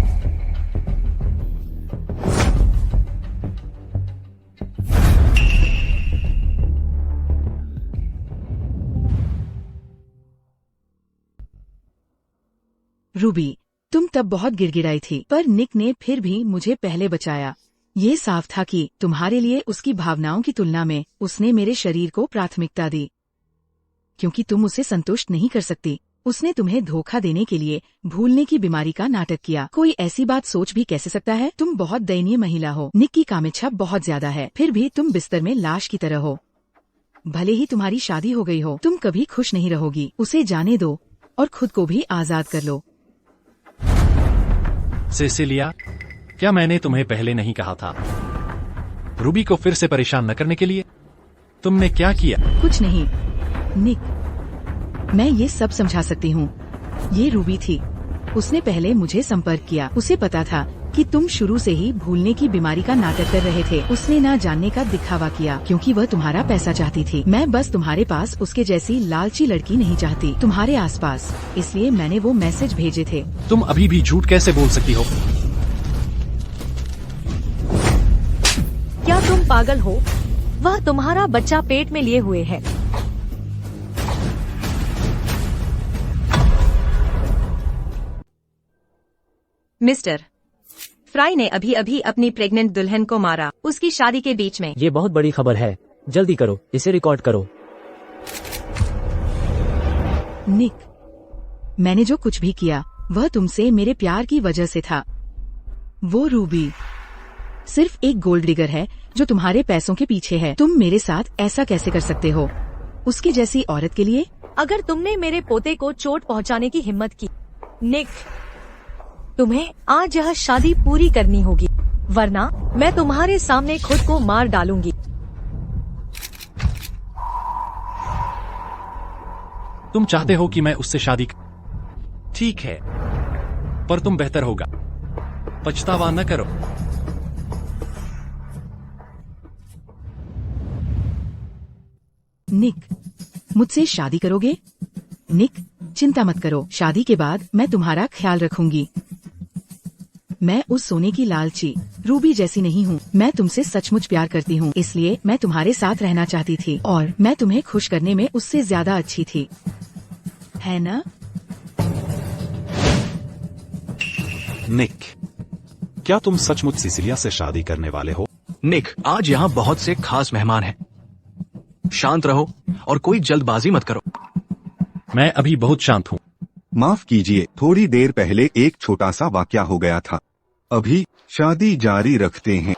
रूबी, तुम तब बहुत गिड़गिड़ाई थी पर निक ने फिर भी मुझे पहले बचाया। ये साफ था कि तुम्हारे लिए उसकी भावनाओं की तुलना में उसने मेरे शरीर को प्राथमिकता दी क्योंकि तुम उसे संतुष्ट नहीं कर सकती। उसने तुम्हें धोखा देने के लिए भूलने की बीमारी का नाटक किया। कोई ऐसी बात सोच भी कैसे सकता है? तुम बहुत दयनीय महिला हो। निक की कामेच्छा बहुत ज्यादा है फिर भी तुम बिस्तर में लाश की तरह हो। भले ही तुम्हारी शादी हो गई हो तुम कभी खुश नहीं रहोगी। उसे जाने दो और खुद को भी आजाद कर लो। सेसिलिया, क्या मैंने तुम्हें पहले नहीं कहा था रूबी को फिर से परेशान न करने के लिए? तुमने क्या किया? कुछ नहीं निक, मैं ये सब समझा सकती हूँ। ये रूबी थी। उसने पहले मुझे संपर्क किया। उसे पता था कि तुम शुरू से ही भूलने की बीमारी का नाटक कर रहे थे। उसने ना जानने का दिखावा किया क्योंकि वह तुम्हारा पैसा चाहती थी। मैं बस तुम्हारे पास उसके जैसी लालची लड़की नहीं चाहती तुम्हारे आसपास, इसलिए मैंने वो मैसेज भेजे थे। तुम अभी भी झूठ कैसे बोल सकती हो? क्या तुम पागल हो? वह तुम्हारा बच्चा पेट में लिए हुए है। मिस्टर फ्राई ने अभी अभी अपनी प्रेग्नेंट दुल्हन को मारा उसकी शादी के बीच में। ये बहुत बड़ी खबर है। जल्दी करो, इसे रिकॉर्ड करो। निक, मैंने जो कुछ भी किया वह तुमसे मेरे प्यार की वजह से था। वो रूबी सिर्फ एक गोल्ड डिगर है जो तुम्हारे पैसों के पीछे है। तुम मेरे साथ ऐसा कैसे कर सकते हो? उसकी जैसी औरत के लिए अगर तुमने मेरे पोते को चोट पहुंचाने की हिम्मत की, निक, तुम्हें आज यह शादी पूरी करनी होगी, वरना मैं तुम्हारे सामने खुद को मार डालूंगी। तुम चाहते हो कि मैं उससे शादी ठीक है, पर तुम बेहतर होगा पछतावा न करो। निक, मुझसे शादी करोगे? निक, चिंता मत करो, शादी के बाद मैं तुम्हारा ख्याल रखूंगी। मैं उस सोने की लालची रूबी जैसी नहीं हूँ। मैं तुमसे सचमुच प्यार करती हूँ, इसलिए मैं तुम्हारे साथ रहना चाहती थी और मैं तुम्हें खुश करने में उससे ज्यादा अच्छी थी, है ना? निक, क्या तुम सचमुच सिसिलिया से शादी करने वाले हो? निक, आज यहाँ बहुत से खास मेहमान हैं। शांत रहो और कोई जल्दबाजी मत करो। मैं अभी बहुत शांत हूँ। माफ कीजिए, थोड़ी देर पहले एक छोटा सा वाकया हो गया था। अभी शादी जारी रखते हैं।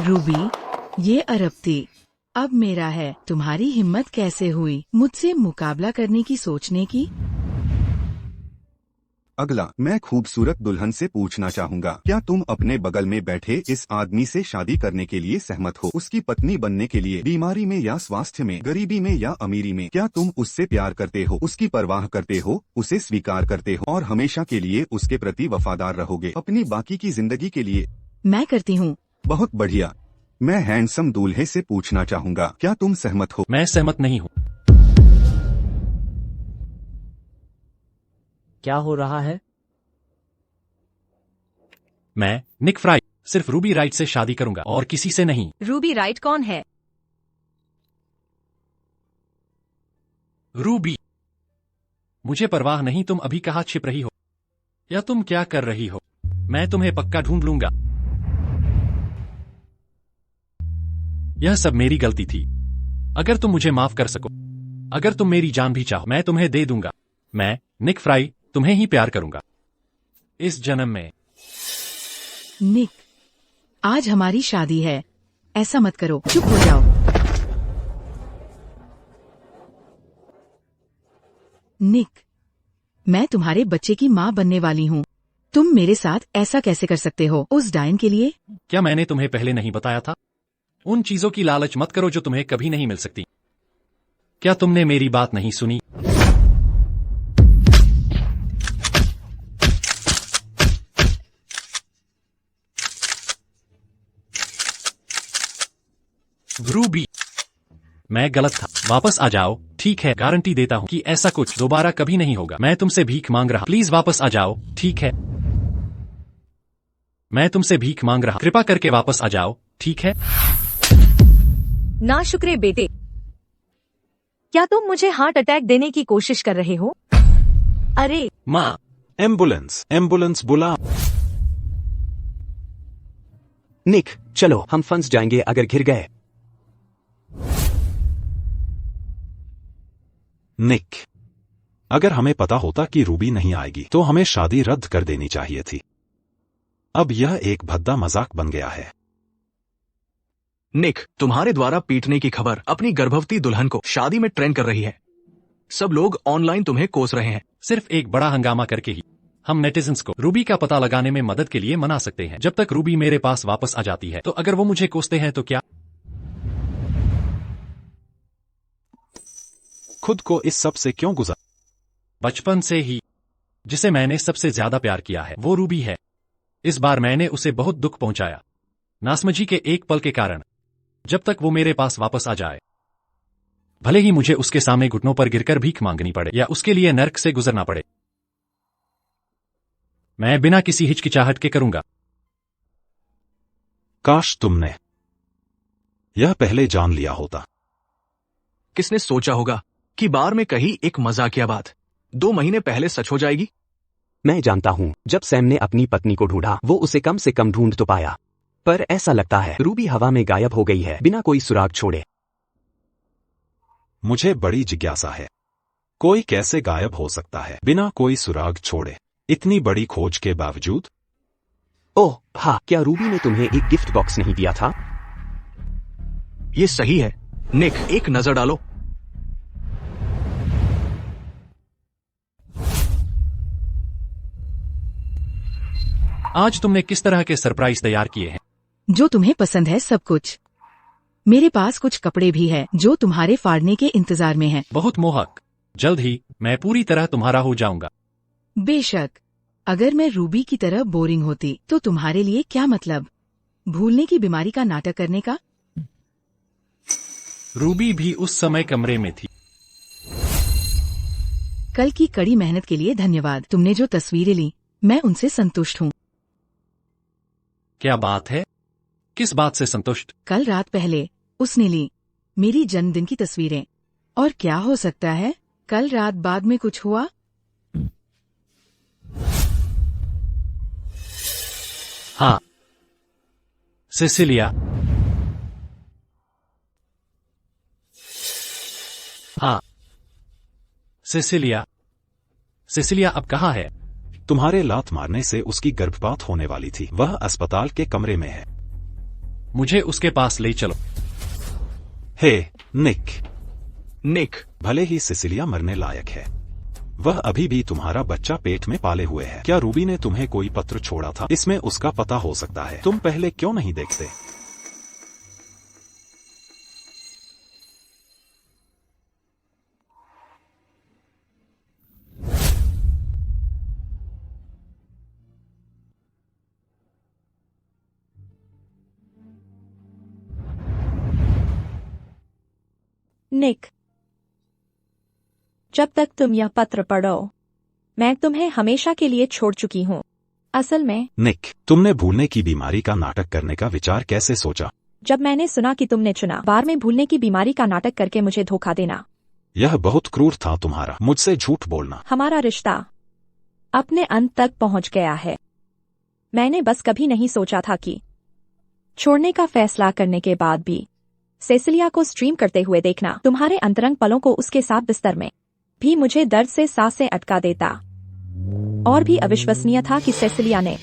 रूबी, ये अरबती अब मेरा है। तुम्हारी हिम्मत कैसे हुई मुझसे मुकाबला करने की, सोचने की? अगला, मैं खूबसूरत दुल्हन से पूछना चाहूँगा, क्या तुम अपने बगल में बैठे इस आदमी से शादी करने के लिए सहमत हो? उसकी पत्नी बनने के लिए, बीमारी में या स्वास्थ्य में, गरीबी में या अमीरी में, क्या तुम उससे प्यार करते हो, उसकी परवाह करते हो, उसे स्वीकार करते हो और हमेशा के लिए उसके प्रति वफादार रहोगे अपनी बाकी की जिंदगी के लिए? मैं करती हूँ। बहुत बढ़िया। मैं हैंडसम दूल्हे से पूछना चाहूँगा, क्या तुम सहमत हो? मैं सहमत नहीं हूँ। क्या हो रहा है? मैं निक फ्राई सिर्फ रूबी राइट से शादी करूंगा और किसी से नहीं। रूबी राइट कौन है? रूबी, मुझे परवाह नहीं तुम अभी कहाँ छिप रही हो या तुम क्या कर रही हो। मैं तुम्हें पक्का ढूंढ लूंगा। यह सब मेरी गलती थी। अगर तुम मुझे माफ कर सको, अगर तुम मेरी जान भी चाहो, मैं तुम्हें दे दूंगा। मैं निक फ्राई तुम्हें ही प्यार करूंगा इस जन्म में। निक, आज हमारी शादी है, ऐसा मत करो, चुप हो जाओ। निक, मैं तुम्हारे बच्चे की माँ बनने वाली हूँ। तुम मेरे साथ ऐसा कैसे कर सकते हो उस डायन के लिए? क्या मैंने तुम्हें पहले नहीं बताया था? उन चीजों की लालच मत करो जो तुम्हें कभी नहीं मिल सकती। क्या तुमने मेरी बात नहीं सुनी? रूबी, मैं गलत था। वापस आ जाओ, ठीक है? गारंटी देता हूँ कि ऐसा कुछ दोबारा कभी नहीं होगा। मैं तुमसे भीख मांग रहा, प्लीज वापस आ जाओ, ठीक है? मैं तुमसे भीख मांग रहा, कृपा करके वापस आ जाओ, ठीक है? ना शुक्रे बेटे, क्या तुम मुझे हार्ट अटैक देने की कोशिश कर रहे हो? अरे माँ, एम्बुलेंस, एम्बुलेंस बुलाओ। निक, चलो, हम फंस जाएंगे अगर घिर गए। निक, अगर हमें पता होता कि रूबी नहीं आएगी तो हमें शादी रद्द कर देनी चाहिए थी। अब यह एक भद्दा मजाक बन गया है। निक, तुम्हारे द्वारा पीटने की खबर अपनी गर्भवती दुल्हन को शादी में ट्रेंड कर रही है। सब लोग ऑनलाइन तुम्हें कोस रहे हैं। सिर्फ एक बड़ा हंगामा करके ही हम नेटिजन्स को रूबी का पता लगाने में मदद के लिए मना सकते हैं। जब तक रूबी मेरे पास वापस आ जाती है, तो अगर वो मुझे कोसते हैं तो क्या? खुद को इस सब से क्यों गुजार? बचपन से ही जिसे मैंने सबसे ज्यादा प्यार किया है वो रूबी है। इस बार मैंने उसे बहुत दुख पहुंचाया, नासमझी के एक पल के कारण। जब तक वो मेरे पास वापस आ जाए, भले ही मुझे उसके सामने घुटनों पर गिरकर भीख मांगनी पड़े या उसके लिए नर्क से गुजरना पड़े, मैं बिना किसी हिचकिचाहट के करूंगा। काश तुमने यह पहले जान लिया होता। किसने सोचा होगा कि बार में कही एक मजाकिया बात 2 महीने पहले सच हो जाएगी? मैं जानता हूँ, जब सैम ने अपनी पत्नी को ढूंढा, वो उसे कम से कम ढूंढ तो पाया, पर ऐसा लगता है रूबी हवा में गायब हो गई है बिना कोई सुराग छोड़े। मुझे बड़ी जिज्ञासा है, कोई कैसे गायब हो सकता है बिना कोई सुराग छोड़े, इतनी बड़ी खोज के बावजूद? ओह हाँ, क्या रूबी ने तुम्हें एक गिफ्ट बॉक्स नहीं दिया था? ये सही है, निक, एक नजर डालो। आज तुमने किस तरह के सरप्राइज तैयार किए हैं? जो तुम्हें पसंद है सब कुछ। मेरे पास कुछ कपड़े भी हैं जो तुम्हारे फाड़ने के इंतजार में हैं। बहुत मोहक। जल्द ही मैं पूरी तरह तुम्हारा हो जाऊंगा। बेशक। अगर मैं रूबी की तरह बोरिंग होती तो तुम्हारे लिए क्या मतलब? भूलने की बीमारी का नाटक करने का? रूबी भी उस समय कमरे में थी। कल की कड़ी मेहनत के लिए धन्यवाद। तुमने जो तस्वीरें ली मैं उनसे संतुष्ट हूँ। क्या बात है? किस बात से संतुष्ट? कल रात पहले उसने ली मेरी जन्मदिन की तस्वीरें। और क्या हो सकता है? कल रात बाद में कुछ हुआ? हाँ, सिसिलिया। हाँ, सिसिलिया। सिसिलिया अब कहाँ है? तुम्हारे लात मारने से उसकी गर्भपात होने वाली थी। वह अस्पताल के कमरे में है। मुझे उसके पास ले चलो। हे निक। निक, भले ही सिसिलिया मरने लायक है, वह अभी भी तुम्हारा बच्चा पेट में पाले हुए है। क्या रूबी ने तुम्हें कोई पत्र छोड़ा था? इसमें उसका पता हो सकता है। तुम पहले क्यों नहीं देखते? निक, जब तक तुम यह पत्र पढ़ो मैं तुम्हें हमेशा के लिए छोड़ चुकी हूँ। असल में निक, तुमने भूलने की बीमारी का नाटक करने का विचार कैसे सोचा? जब मैंने सुना कि तुमने चुना बार में भूलने की बीमारी का नाटक करके मुझे धोखा देना। यह बहुत क्रूर था तुम्हारा, मुझसे झूठ बोलना। हमारा रिश्ता अपने अंत तक पहुंच गया है। मैंने बस कभी नहीं सोचा था कि छोड़ने का फैसला करने के बाद भी सेसिलिया को स्ट्रीम करते हुए देखना, तुम्हारे अंतरंग पलों को उसके साथ बिस्तर में भी मुझे दर्द से सांसें अटका देता। और भी अविश्वसनीय था कि सेसिलिया ने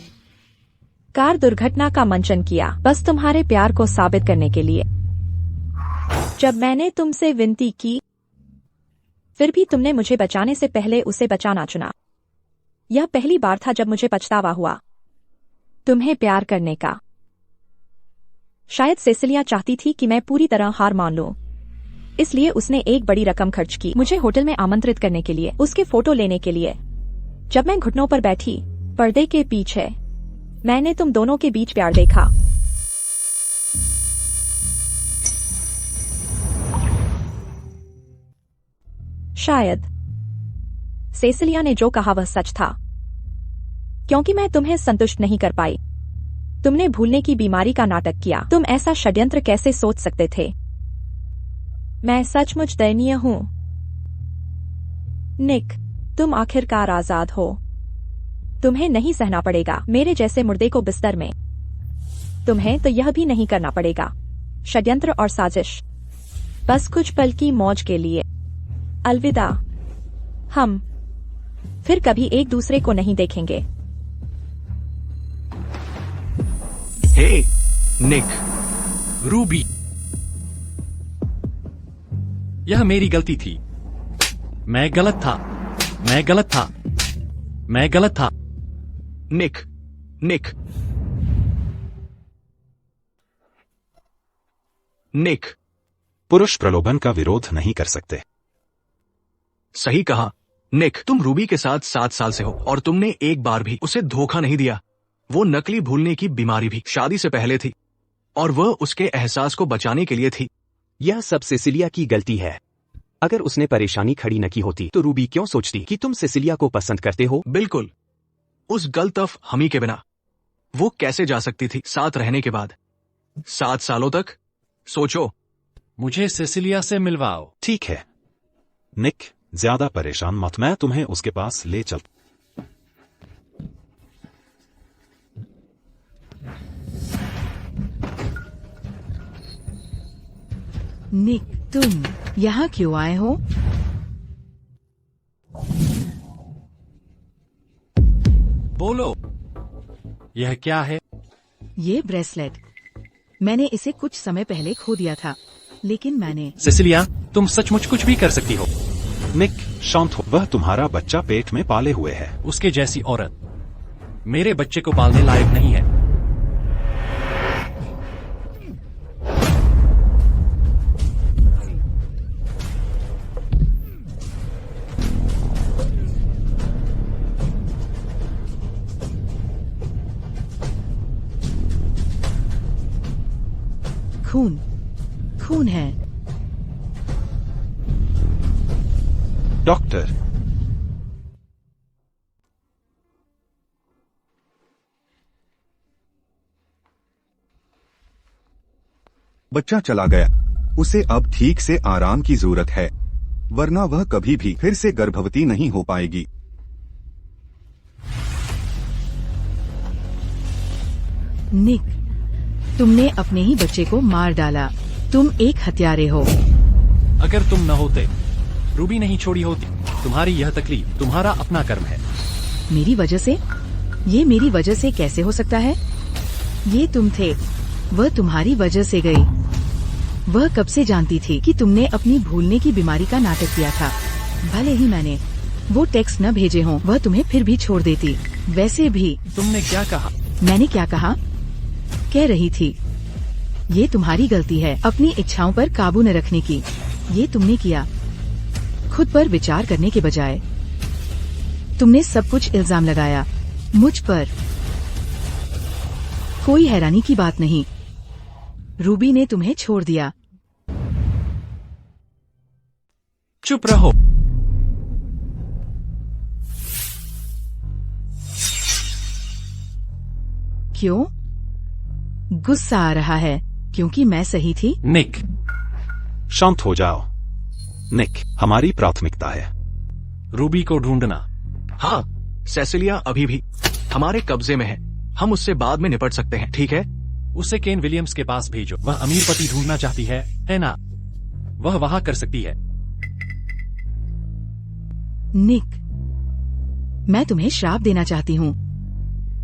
कार दुर्घटना का मंचन किया बस तुम्हारे प्यार को साबित करने के लिए। जब मैंने तुमसे विनती की फिर भी तुमने मुझे बचाने से पहले उसे बचाना चुना। यह पहली बार था जब मुझे पछतावा हुआ तुम्हें प्यार करने का। शायद सेसिलिया चाहती थी कि मैं पूरी तरह हार मान लूं, इसलिए उसने एक बड़ी रकम खर्च की मुझे होटल में आमंत्रित करने के लिए, उसके फोटो लेने के लिए। जब मैं घुटनों पर बैठी पर्दे के पीछे मैंने तुम दोनों के बीच प्यार देखा। शायद सेसिलिया ने जो कहा वह सच था, क्योंकि मैं तुम्हें संतुष्ट नहीं कर पाई। तुमने भूलने की बीमारी का नाटक किया। तुम ऐसा षड्यंत्र कैसे सोच सकते थे? मैं सचमुच दयनीय हूँ। निक, तुम आखिरकार आजाद हो। तुम्हें नहीं सहना पड़ेगा मेरे जैसे मुर्दे को बिस्तर में। तुम्हें तो यह भी नहीं करना पड़ेगा। षड्यंत्र और साजिश बस कुछ पल की मौज के लिए। अलविदा। हम फिर कभी एक दूसरे को नहीं देखेंगे। हे निक। रूबी, यह मेरी गलती थी। मैं गलत था। मैं गलत था। मैं गलत था। निक, निक, निक। पुरुष प्रलोभन का विरोध नहीं कर सकते। सही कहा। निक, तुम रूबी के साथ 7 साल से हो और तुमने एक बार भी उसे धोखा नहीं दिया। वो नकली भूलने की बीमारी भी शादी से पहले थी और वह उसके एहसास को बचाने के लिए थी। यह सब सिसिलिया की गलती है। अगर उसने परेशानी खड़ी न की होती तो रूबी क्यों सोचती कि तुम सिसिलिया को पसंद करते हो? बिल्कुल। उस गलतफ हमी के बिना वो कैसे जा सकती थी साथ रहने के बाद 7 सालों तक? सोचो। मुझे सेसिलिया से मिलवाओ। ठीक है निक, ज्यादा परेशान मत, मैं तुम्हें उसके पास ले चल। निक, तुम यहाँ क्यों आए हो? बोलो, यह क्या है? ये ब्रेसलेट मैंने इसे कुछ समय पहले खो दिया था। लेकिन मैंने सेसिलिया, तुम सचमुच कुछ भी कर सकती हो। निक, शांत हो। वह तुम्हारा बच्चा पेट में पाले हुए है। उसके जैसी औरत मेरे बच्चे को पालने लायक नहीं है। खून खून है। डॉक्टर, बच्चा चला गया। उसे अब ठीक से आराम की जरूरत है, वरना वह कभी भी फिर से गर्भवती नहीं हो पाएगी। निक, तुमने अपने ही बच्चे को मार डाला। तुम एक हत्यारे हो। अगर तुम न होते, रूबी नहीं छोड़ी होती। तुम्हारी यह तकलीफ तुम्हारा अपना कर्म है। मेरी वजह से? ये मेरी वजह से कैसे हो सकता है? ये तुम थे। वह तुम्हारी वजह से गई। वह कब से जानती थी कि तुमने अपनी भूलने की बीमारी का नाटक किया था। भले ही मैंने वो टेक्स्ट न भेजे हों, वह तुम्हें फिर भी छोड़ देती। वैसे भी तुमने क्या कहा? मैंने क्या कहा? कह रही थी ये तुम्हारी गलती है अपनी इच्छाओं पर काबू न रखने की। ये तुमने किया। खुद पर विचार करने के बजाय तुमने सब कुछ इल्जाम लगाया मुझ पर। कोई हैरानी की बात नहीं, रूबी ने तुम्हें छोड़ दिया। चुप रहो। क्यों? गुस्सा आ रहा है क्योंकि मैं सही थी? निक, शांत हो जाओ। निक, हमारी प्राथमिकता है रूबी को ढूंढना। हाँ, सेसिलिया अभी भी हमारे कब्जे में है। हम उससे बाद में निपट सकते हैं, ठीक है? उसे केन विलियम्स के पास भेजो। वह अमीर पति ढूंढना चाहती है ना? वह वहां कर सकती है। निक, मैं तुम्हें श्राप देना चाहती हूँ।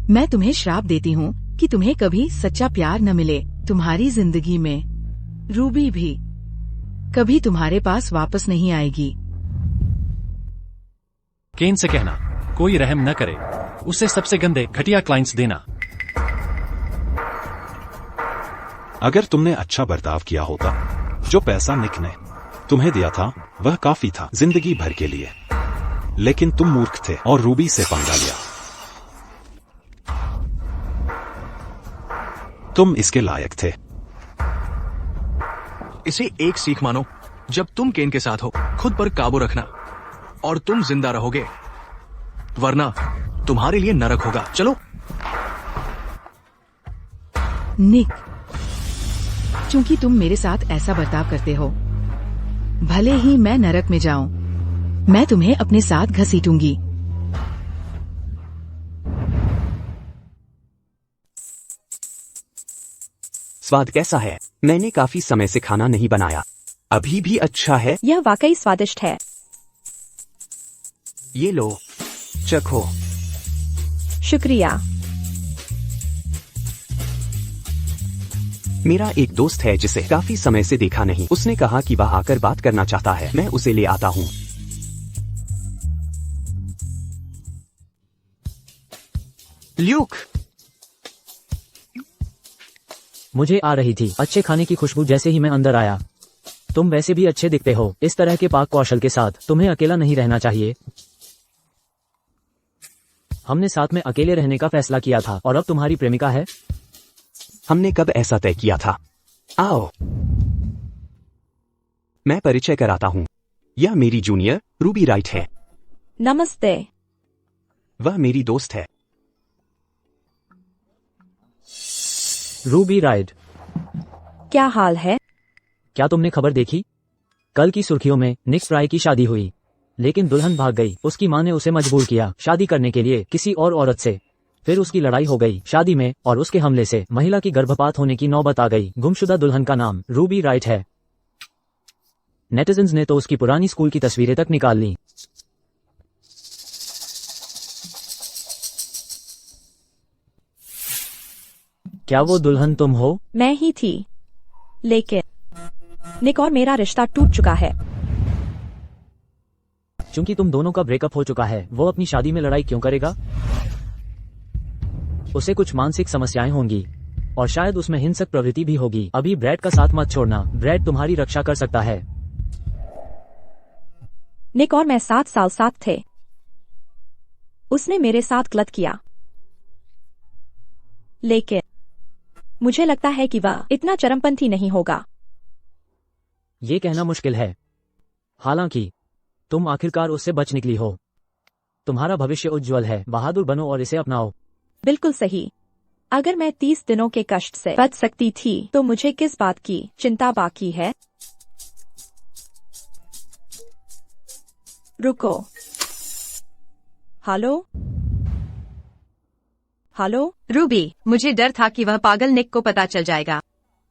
मैं तुम्हें श्राप देती हूँ कि तुम्हें कभी सच्चा प्यार न मिले तुम्हारी जिंदगी में। रूबी भी कभी तुम्हारे पास वापस नहीं आएगी। केन से कहना कोई रहम न करे। उसे सबसे गंदे घटिया क्लाइंट्स देना। अगर तुमने अच्छा बर्ताव किया होता, जो पैसा निक ने तुम्हें दिया था वह काफी था जिंदगी भर के लिए, लेकिन तुम मूर्ख थे और रूबी से पंगा लिया। तुम इसके लायक थे। इसे एक सीख मानो। जब तुम केन के साथ हो, खुद पर काबू रखना और तुम जिंदा रहोगे, वरना तुम्हारे लिए नरक होगा। चलो। निक, चूंकि तुम मेरे साथ ऐसा बर्ताव करते हो, भले ही मैं नरक में जाऊं, मैं तुम्हें अपने साथ घसीटूंगी। स्वाद कैसा है? मैंने काफी समय से खाना नहीं बनाया। अभी भी अच्छा है। यह वाकई स्वादिष्ट है। ये लो, चखो। शुक्रिया। मेरा एक दोस्त है जिसे काफी समय से देखा नहीं। उसने कहा कि वह आकर बात करना चाहता है। मैं उसे ले आता हूँ। ल्यूक, मुझे आ रही थी अच्छे खाने की खुशबू जैसे ही मैं अंदर आया। तुम वैसे भी अच्छे दिखते हो। इस तरह के पाक कौशल के साथ तुम्हें अकेला नहीं रहना चाहिए। हमने साथ में अकेले रहने का फैसला किया था और अब तुम्हारी प्रेमिका है। हमने कब ऐसा तय किया था? आओ, मैं परिचय कराता हूँ। यह मेरी जूनियर रूबी राइट है। नमस्ते। वह मेरी दोस्त है। रूबी राइड, क्या हाल है? क्या तुमने खबर देखी? कल की सुर्खियों में निक फ्राई की शादी हुई, लेकिन दुल्हन भाग गई। उसकी मां ने उसे मजबूर किया शादी करने के लिए किसी और औरत से। फिर उसकी लड़ाई हो गई शादी में और उसके हमले से महिला की गर्भपात होने की नौबत आ गई। गुमशुदा दुल्हन का नाम रूबी राइट है। नेटिजन्स ने तो उसकी पुरानी स्कूल की तस्वीरें तक निकाल ली। क्या वो दुल्हन तुम हो? मैं ही थी, लेकिन निक और मेरा रिश्ता टूट चुका है। चूंकि तुम दोनों का ब्रेकअप हो चुका है, वो अपनी शादी में लड़ाई क्यों करेगा? उसे कुछ मानसिक समस्याएं होंगी और शायद उसमें हिंसक प्रवृत्ति भी होगी। अभी ब्रैड का साथ मत छोड़ना, ब्रैड तुम्हारी रक्षा कर सकता है। निक और मैं 7 साल साथ थे। उसने मेरे साथ गलत किया, लेकिन मुझे लगता है कि वह इतना चरमपंथी नहीं होगा। ये कहना मुश्किल है। हालांकि तुम आखिरकार उससे बच निकली हो। तुम्हारा भविष्य उज्जवल है, बहादुर बनो और इसे अपनाओ। बिल्कुल सही। अगर मैं 30 दिनों के कष्ट से बच सकती थी तो मुझे किस बात की चिंता बाकी है? रुको। Hello hello. रूबी, मुझे डर था कि वह पागल निक को पता चल जाएगा,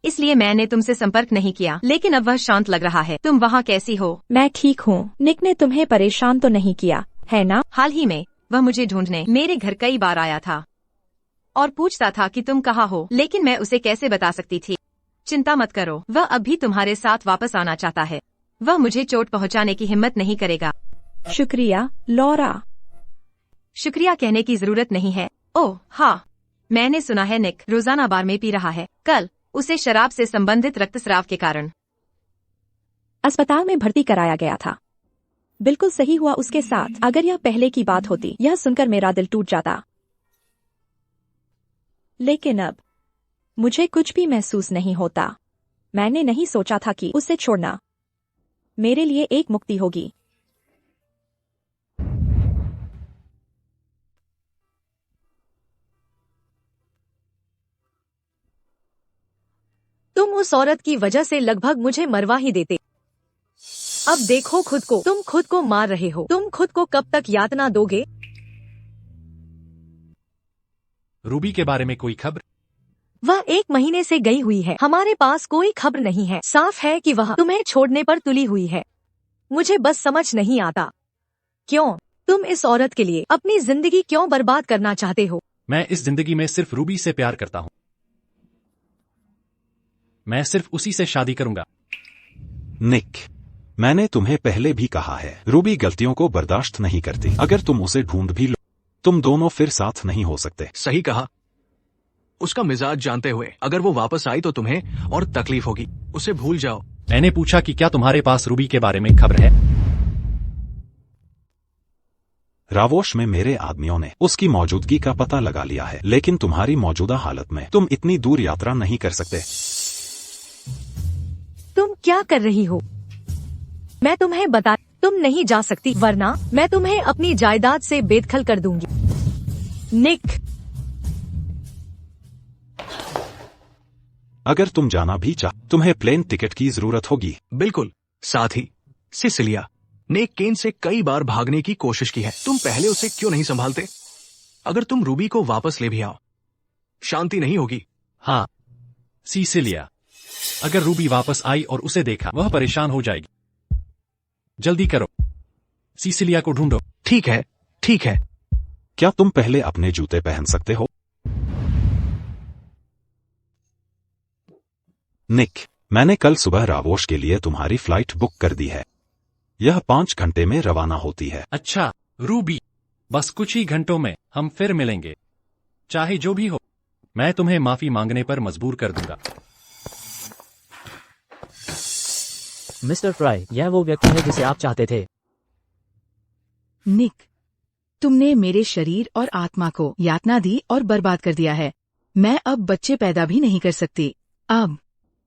इसलिए मैंने तुमसे संपर्क नहीं किया, लेकिन अब वह शांत लग रहा है। तुम वहाँ कैसी हो? मैं ठीक हूँ। निक ने तुम्हें परेशान तो नहीं किया है ना? हाल ही में वह मुझे ढूंढने मेरे घर कई बार आया था और पूछता था कि तुम कहाँ हो, लेकिन मैं उसे कैसे बता सकती थी? चिंता मत करो, वह अब भी तुम्हारे साथ वापस आना चाहता है। वह मुझे चोट पहुँचाने की हिम्मत नहीं करेगा। शुक्रिया लॉरा। शुक्रिया कहने की जरूरत नहीं है। ओह हाँ, मैंने सुना है निक रोजाना बार में पी रहा है। कल उसे शराब से संबंधित रक्तस्राव के कारण अस्पताल में भर्ती कराया गया था। बिल्कुल सही हुआ उसके साथ। अगर यह पहले की बात होती, यह सुनकर मेरा दिल टूट जाता। लेकिन अब मुझे कुछ भी महसूस नहीं होता। मैंने नहीं सोचा था कि उसे छोड़ना मेरे लिए एक मुक्ति होगी। तुम उस औरत की वजह से लगभग मुझे मरवा ही देते। अब देखो खुद को, तुम खुद को मार रहे हो। तुम खुद को कब तक यातना दोगे? रूबी के बारे में कोई खबर? वह 1 महीने से गई हुई है। हमारे पास कोई खबर नहीं है। साफ है कि वह तुम्हें छोड़ने पर तुली हुई है। मुझे बस समझ नहीं आता, क्यों तुम इस औरत के लिए अपनी जिंदगी क्यों बर्बाद करना चाहते हो? मैं इस जिंदगी में सिर्फ रूबी से प्यार करता हूँ। मैं सिर्फ उसी से शादी करूंगा। निक, मैंने तुम्हें पहले भी कहा है, रूबी गलतियों को बर्दाश्त नहीं करती। अगर तुम उसे ढूंढ भी लो, तुम दोनों फिर साथ नहीं हो सकते। सही कहा। उसका मिजाज जानते हुए अगर वो वापस आई तो तुम्हें और तकलीफ होगी। उसे भूल जाओ। मैंने पूछा कि क्या तुम्हारे पास रूबी के बारे में खबर है? रावोश में मेरे आदमियों ने उसकी मौजूदगी का पता लगा लिया है, लेकिन तुम्हारी मौजूदा हालत में तुम इतनी दूर यात्रा नहीं कर सकते। तुम क्या कर रही हो? मैं तुम्हें बता, तुम नहीं जा सकती, वरना मैं तुम्हें अपनी जायदाद से बेदखल कर दूंगी। निक, अगर तुम जाना भी तुम्हें प्लेन टिकट की जरूरत होगी। बिल्कुल। साथ ही सिसिलिया ने केन से कई बार भागने की कोशिश की है। तुम पहले उसे क्यों नहीं संभालते? अगर तुम रूबी को वापस ले भी आओ, शांति नहीं होगी। हाँ सिसिलिया, अगर रूबी वापस आई और उसे देखा, वह परेशान हो जाएगी। जल्दी करो, सिसिलिया को ढूंढो। ठीक है, ठीक है। क्या तुम पहले अपने जूते पहन सकते हो? निक, मैंने कल सुबह रावोश के लिए तुम्हारी फ्लाइट बुक कर दी है। यह 5 घंटे में रवाना होती है। अच्छा रूबी, बस कुछ ही घंटों में हम फिर मिलेंगे। चाहे जो भी हो, मैं तुम्हें माफी मांगने पर मजबूर कर दूंगा। मिस्टर फ्राई, यह वो व्यक्ति है जिसे आप चाहते थे। निक, तुमने मेरे शरीर और आत्मा को यातना दी और बर्बाद कर दिया है। मैं अब बच्चे पैदा भी नहीं कर सकती। अब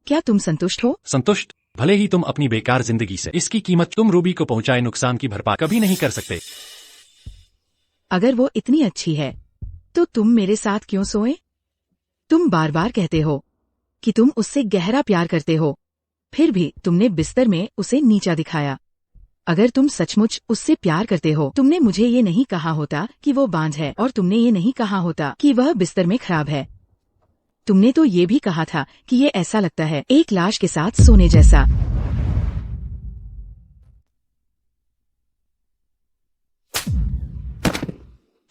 क्या तुम संतुष्ट हो? संतुष्ट? भले ही तुम अपनी बेकार जिंदगी से इसकी कीमत तुम रूबी को पहुंचाए नुकसान की भरपाई कभी नहीं कर सकते। अगर वो इतनी अच्छी है तो तुम मेरे साथ क्यों सोए? तुम बार बार कहते हो कि तुम उससे गहरा प्यार करते हो, फिर भी तुमने बिस्तर में उसे नीचा दिखाया। अगर तुम सचमुच उससे प्यार करते हो, तुमने मुझे ये नहीं कहा होता कि वो बांझ है, और तुमने ये नहीं कहा होता कि वह बिस्तर में खराब है। तुमने तो ये भी कहा था कि ये ऐसा लगता है एक लाश के साथ सोने जैसा।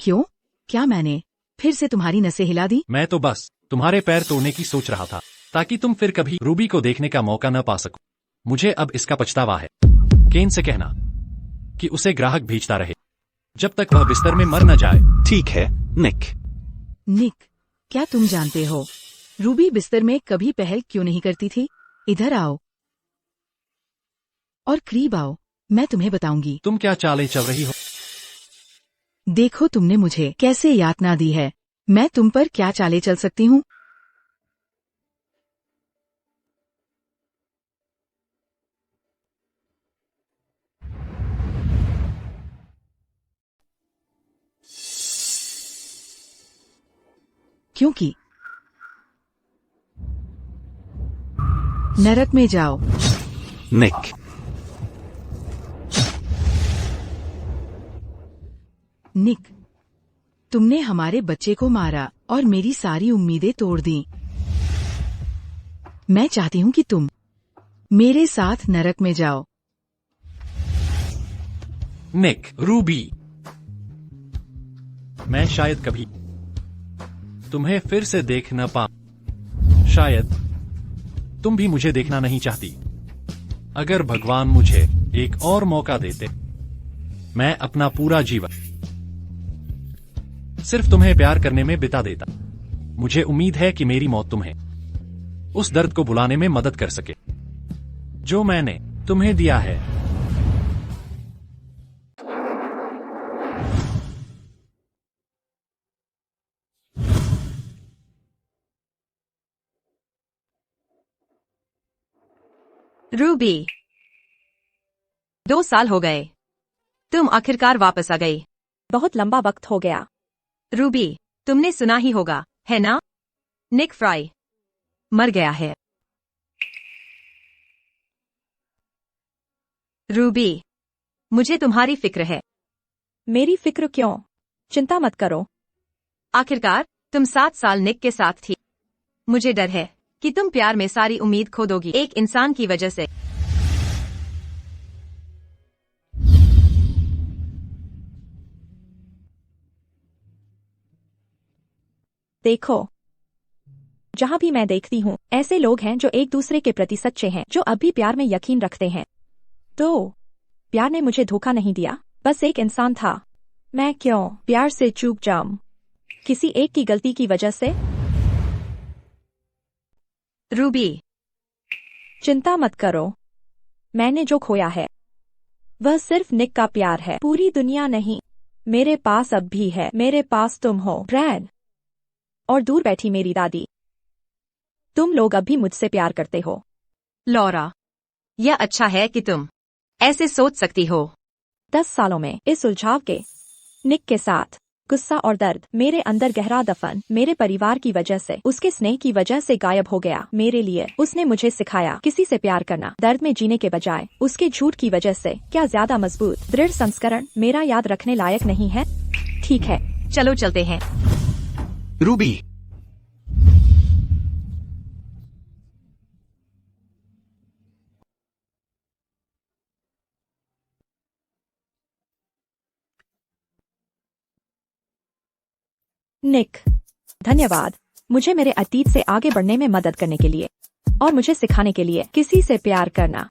क्यों? क्या मैंने फिर से तुम्हारी नसें हिला दी? मैं तो बस तुम्हारे पैर तोड़ने की सोच रहा था, ताकि तुम फिर कभी रूबी को देखने का मौका न पा सको। मुझे अब इसका पछतावा है। केन से कहना कि उसे ग्राहक भेजता रहे जब तक वह बिस्तर में मर न जाए। ठीक है निक। निक, क्या तुम जानते हो रूबी बिस्तर में कभी पहल क्यों नहीं करती थी? इधर आओ और करीब आओ, मैं तुम्हें बताऊंगी। तुम क्या चालें चल रही हो? देखो तुमने मुझे कैसे यातना दी है, मैं तुम पर क्या चालें चल सकती हूँ? क्योंकि नरक में जाओ। निक, निक, तुमने हमारे बच्चे को मारा और मेरी सारी उम्मीदें तोड़ दी। मैं चाहती हूँ कि तुम मेरे साथ नरक में जाओ। निक, रूबी, मैं शायद कभी तुम्हें फिर से देख न पाऊं। शायद तुम भी मुझे देखना नहीं चाहती। अगर भगवान मुझे एक और मौका देते, मैं अपना पूरा जीवन सिर्फ तुम्हें प्यार करने में बिता देता। मुझे उम्मीद है कि मेरी मौत तुम्हें उस दर्द को भुलाने में मदद कर सके जो मैंने तुम्हें दिया है। रूबी, 2 साल हो गए, तुम आखिरकार वापस आ गई। बहुत लंबा वक्त हो गया। रूबी, तुमने सुना ही होगा, है ना? निक फ्राई मर गया है। रूबी, मुझे तुम्हारी फिक्र है। मेरी फिक्र क्यों? चिंता मत करो। आखिरकार तुम 7 साल निक के साथ थी। मुझे डर है कि तुम प्यार में सारी उम्मीद खो दोगी एक इंसान की वजह से। देखो, जहां भी मैं देखती हूँ ऐसे लोग हैं जो एक दूसरे के प्रति सच्चे हैं, जो अब भी प्यार में यकीन रखते हैं। तो प्यार ने मुझे धोखा नहीं दिया, बस एक इंसान था। मैं क्यों प्यार से चूक जाऊं किसी एक की गलती की वजह से? रूबी, चिंता मत करो, मैंने जो खोया है वह सिर्फ निक का प्यार है, पूरी दुनिया नहीं। मेरे पास अब भी है, मेरे पास तुम हो ब्रैड, और दूर बैठी मेरी दादी। तुम लोग अब भी मुझसे प्यार करते हो। लॉरा, यह अच्छा है कि तुम ऐसे सोच सकती हो। 10 सालों में इस उलझाव के निक के साथ गुस्सा और दर्द मेरे अंदर गहरा दफन मेरे परिवार की वजह से, उसके स्नेह की वजह से गायब हो गया। मेरे लिए उसने मुझे सिखाया किसी से प्यार करना दर्द में जीने के बजाय। उसके झूठ की वजह से क्या ज्यादा मजबूत दृढ़ संस्करण मेरा याद रखने लायक नहीं है? ठीक है, चलो चलते हैं। रूबी, निक, धन्यवाद मुझे मेरे अतीत से आगे बढ़ने में मदद करने के लिए और मुझे सिखाने के लिए किसी से प्यार करना।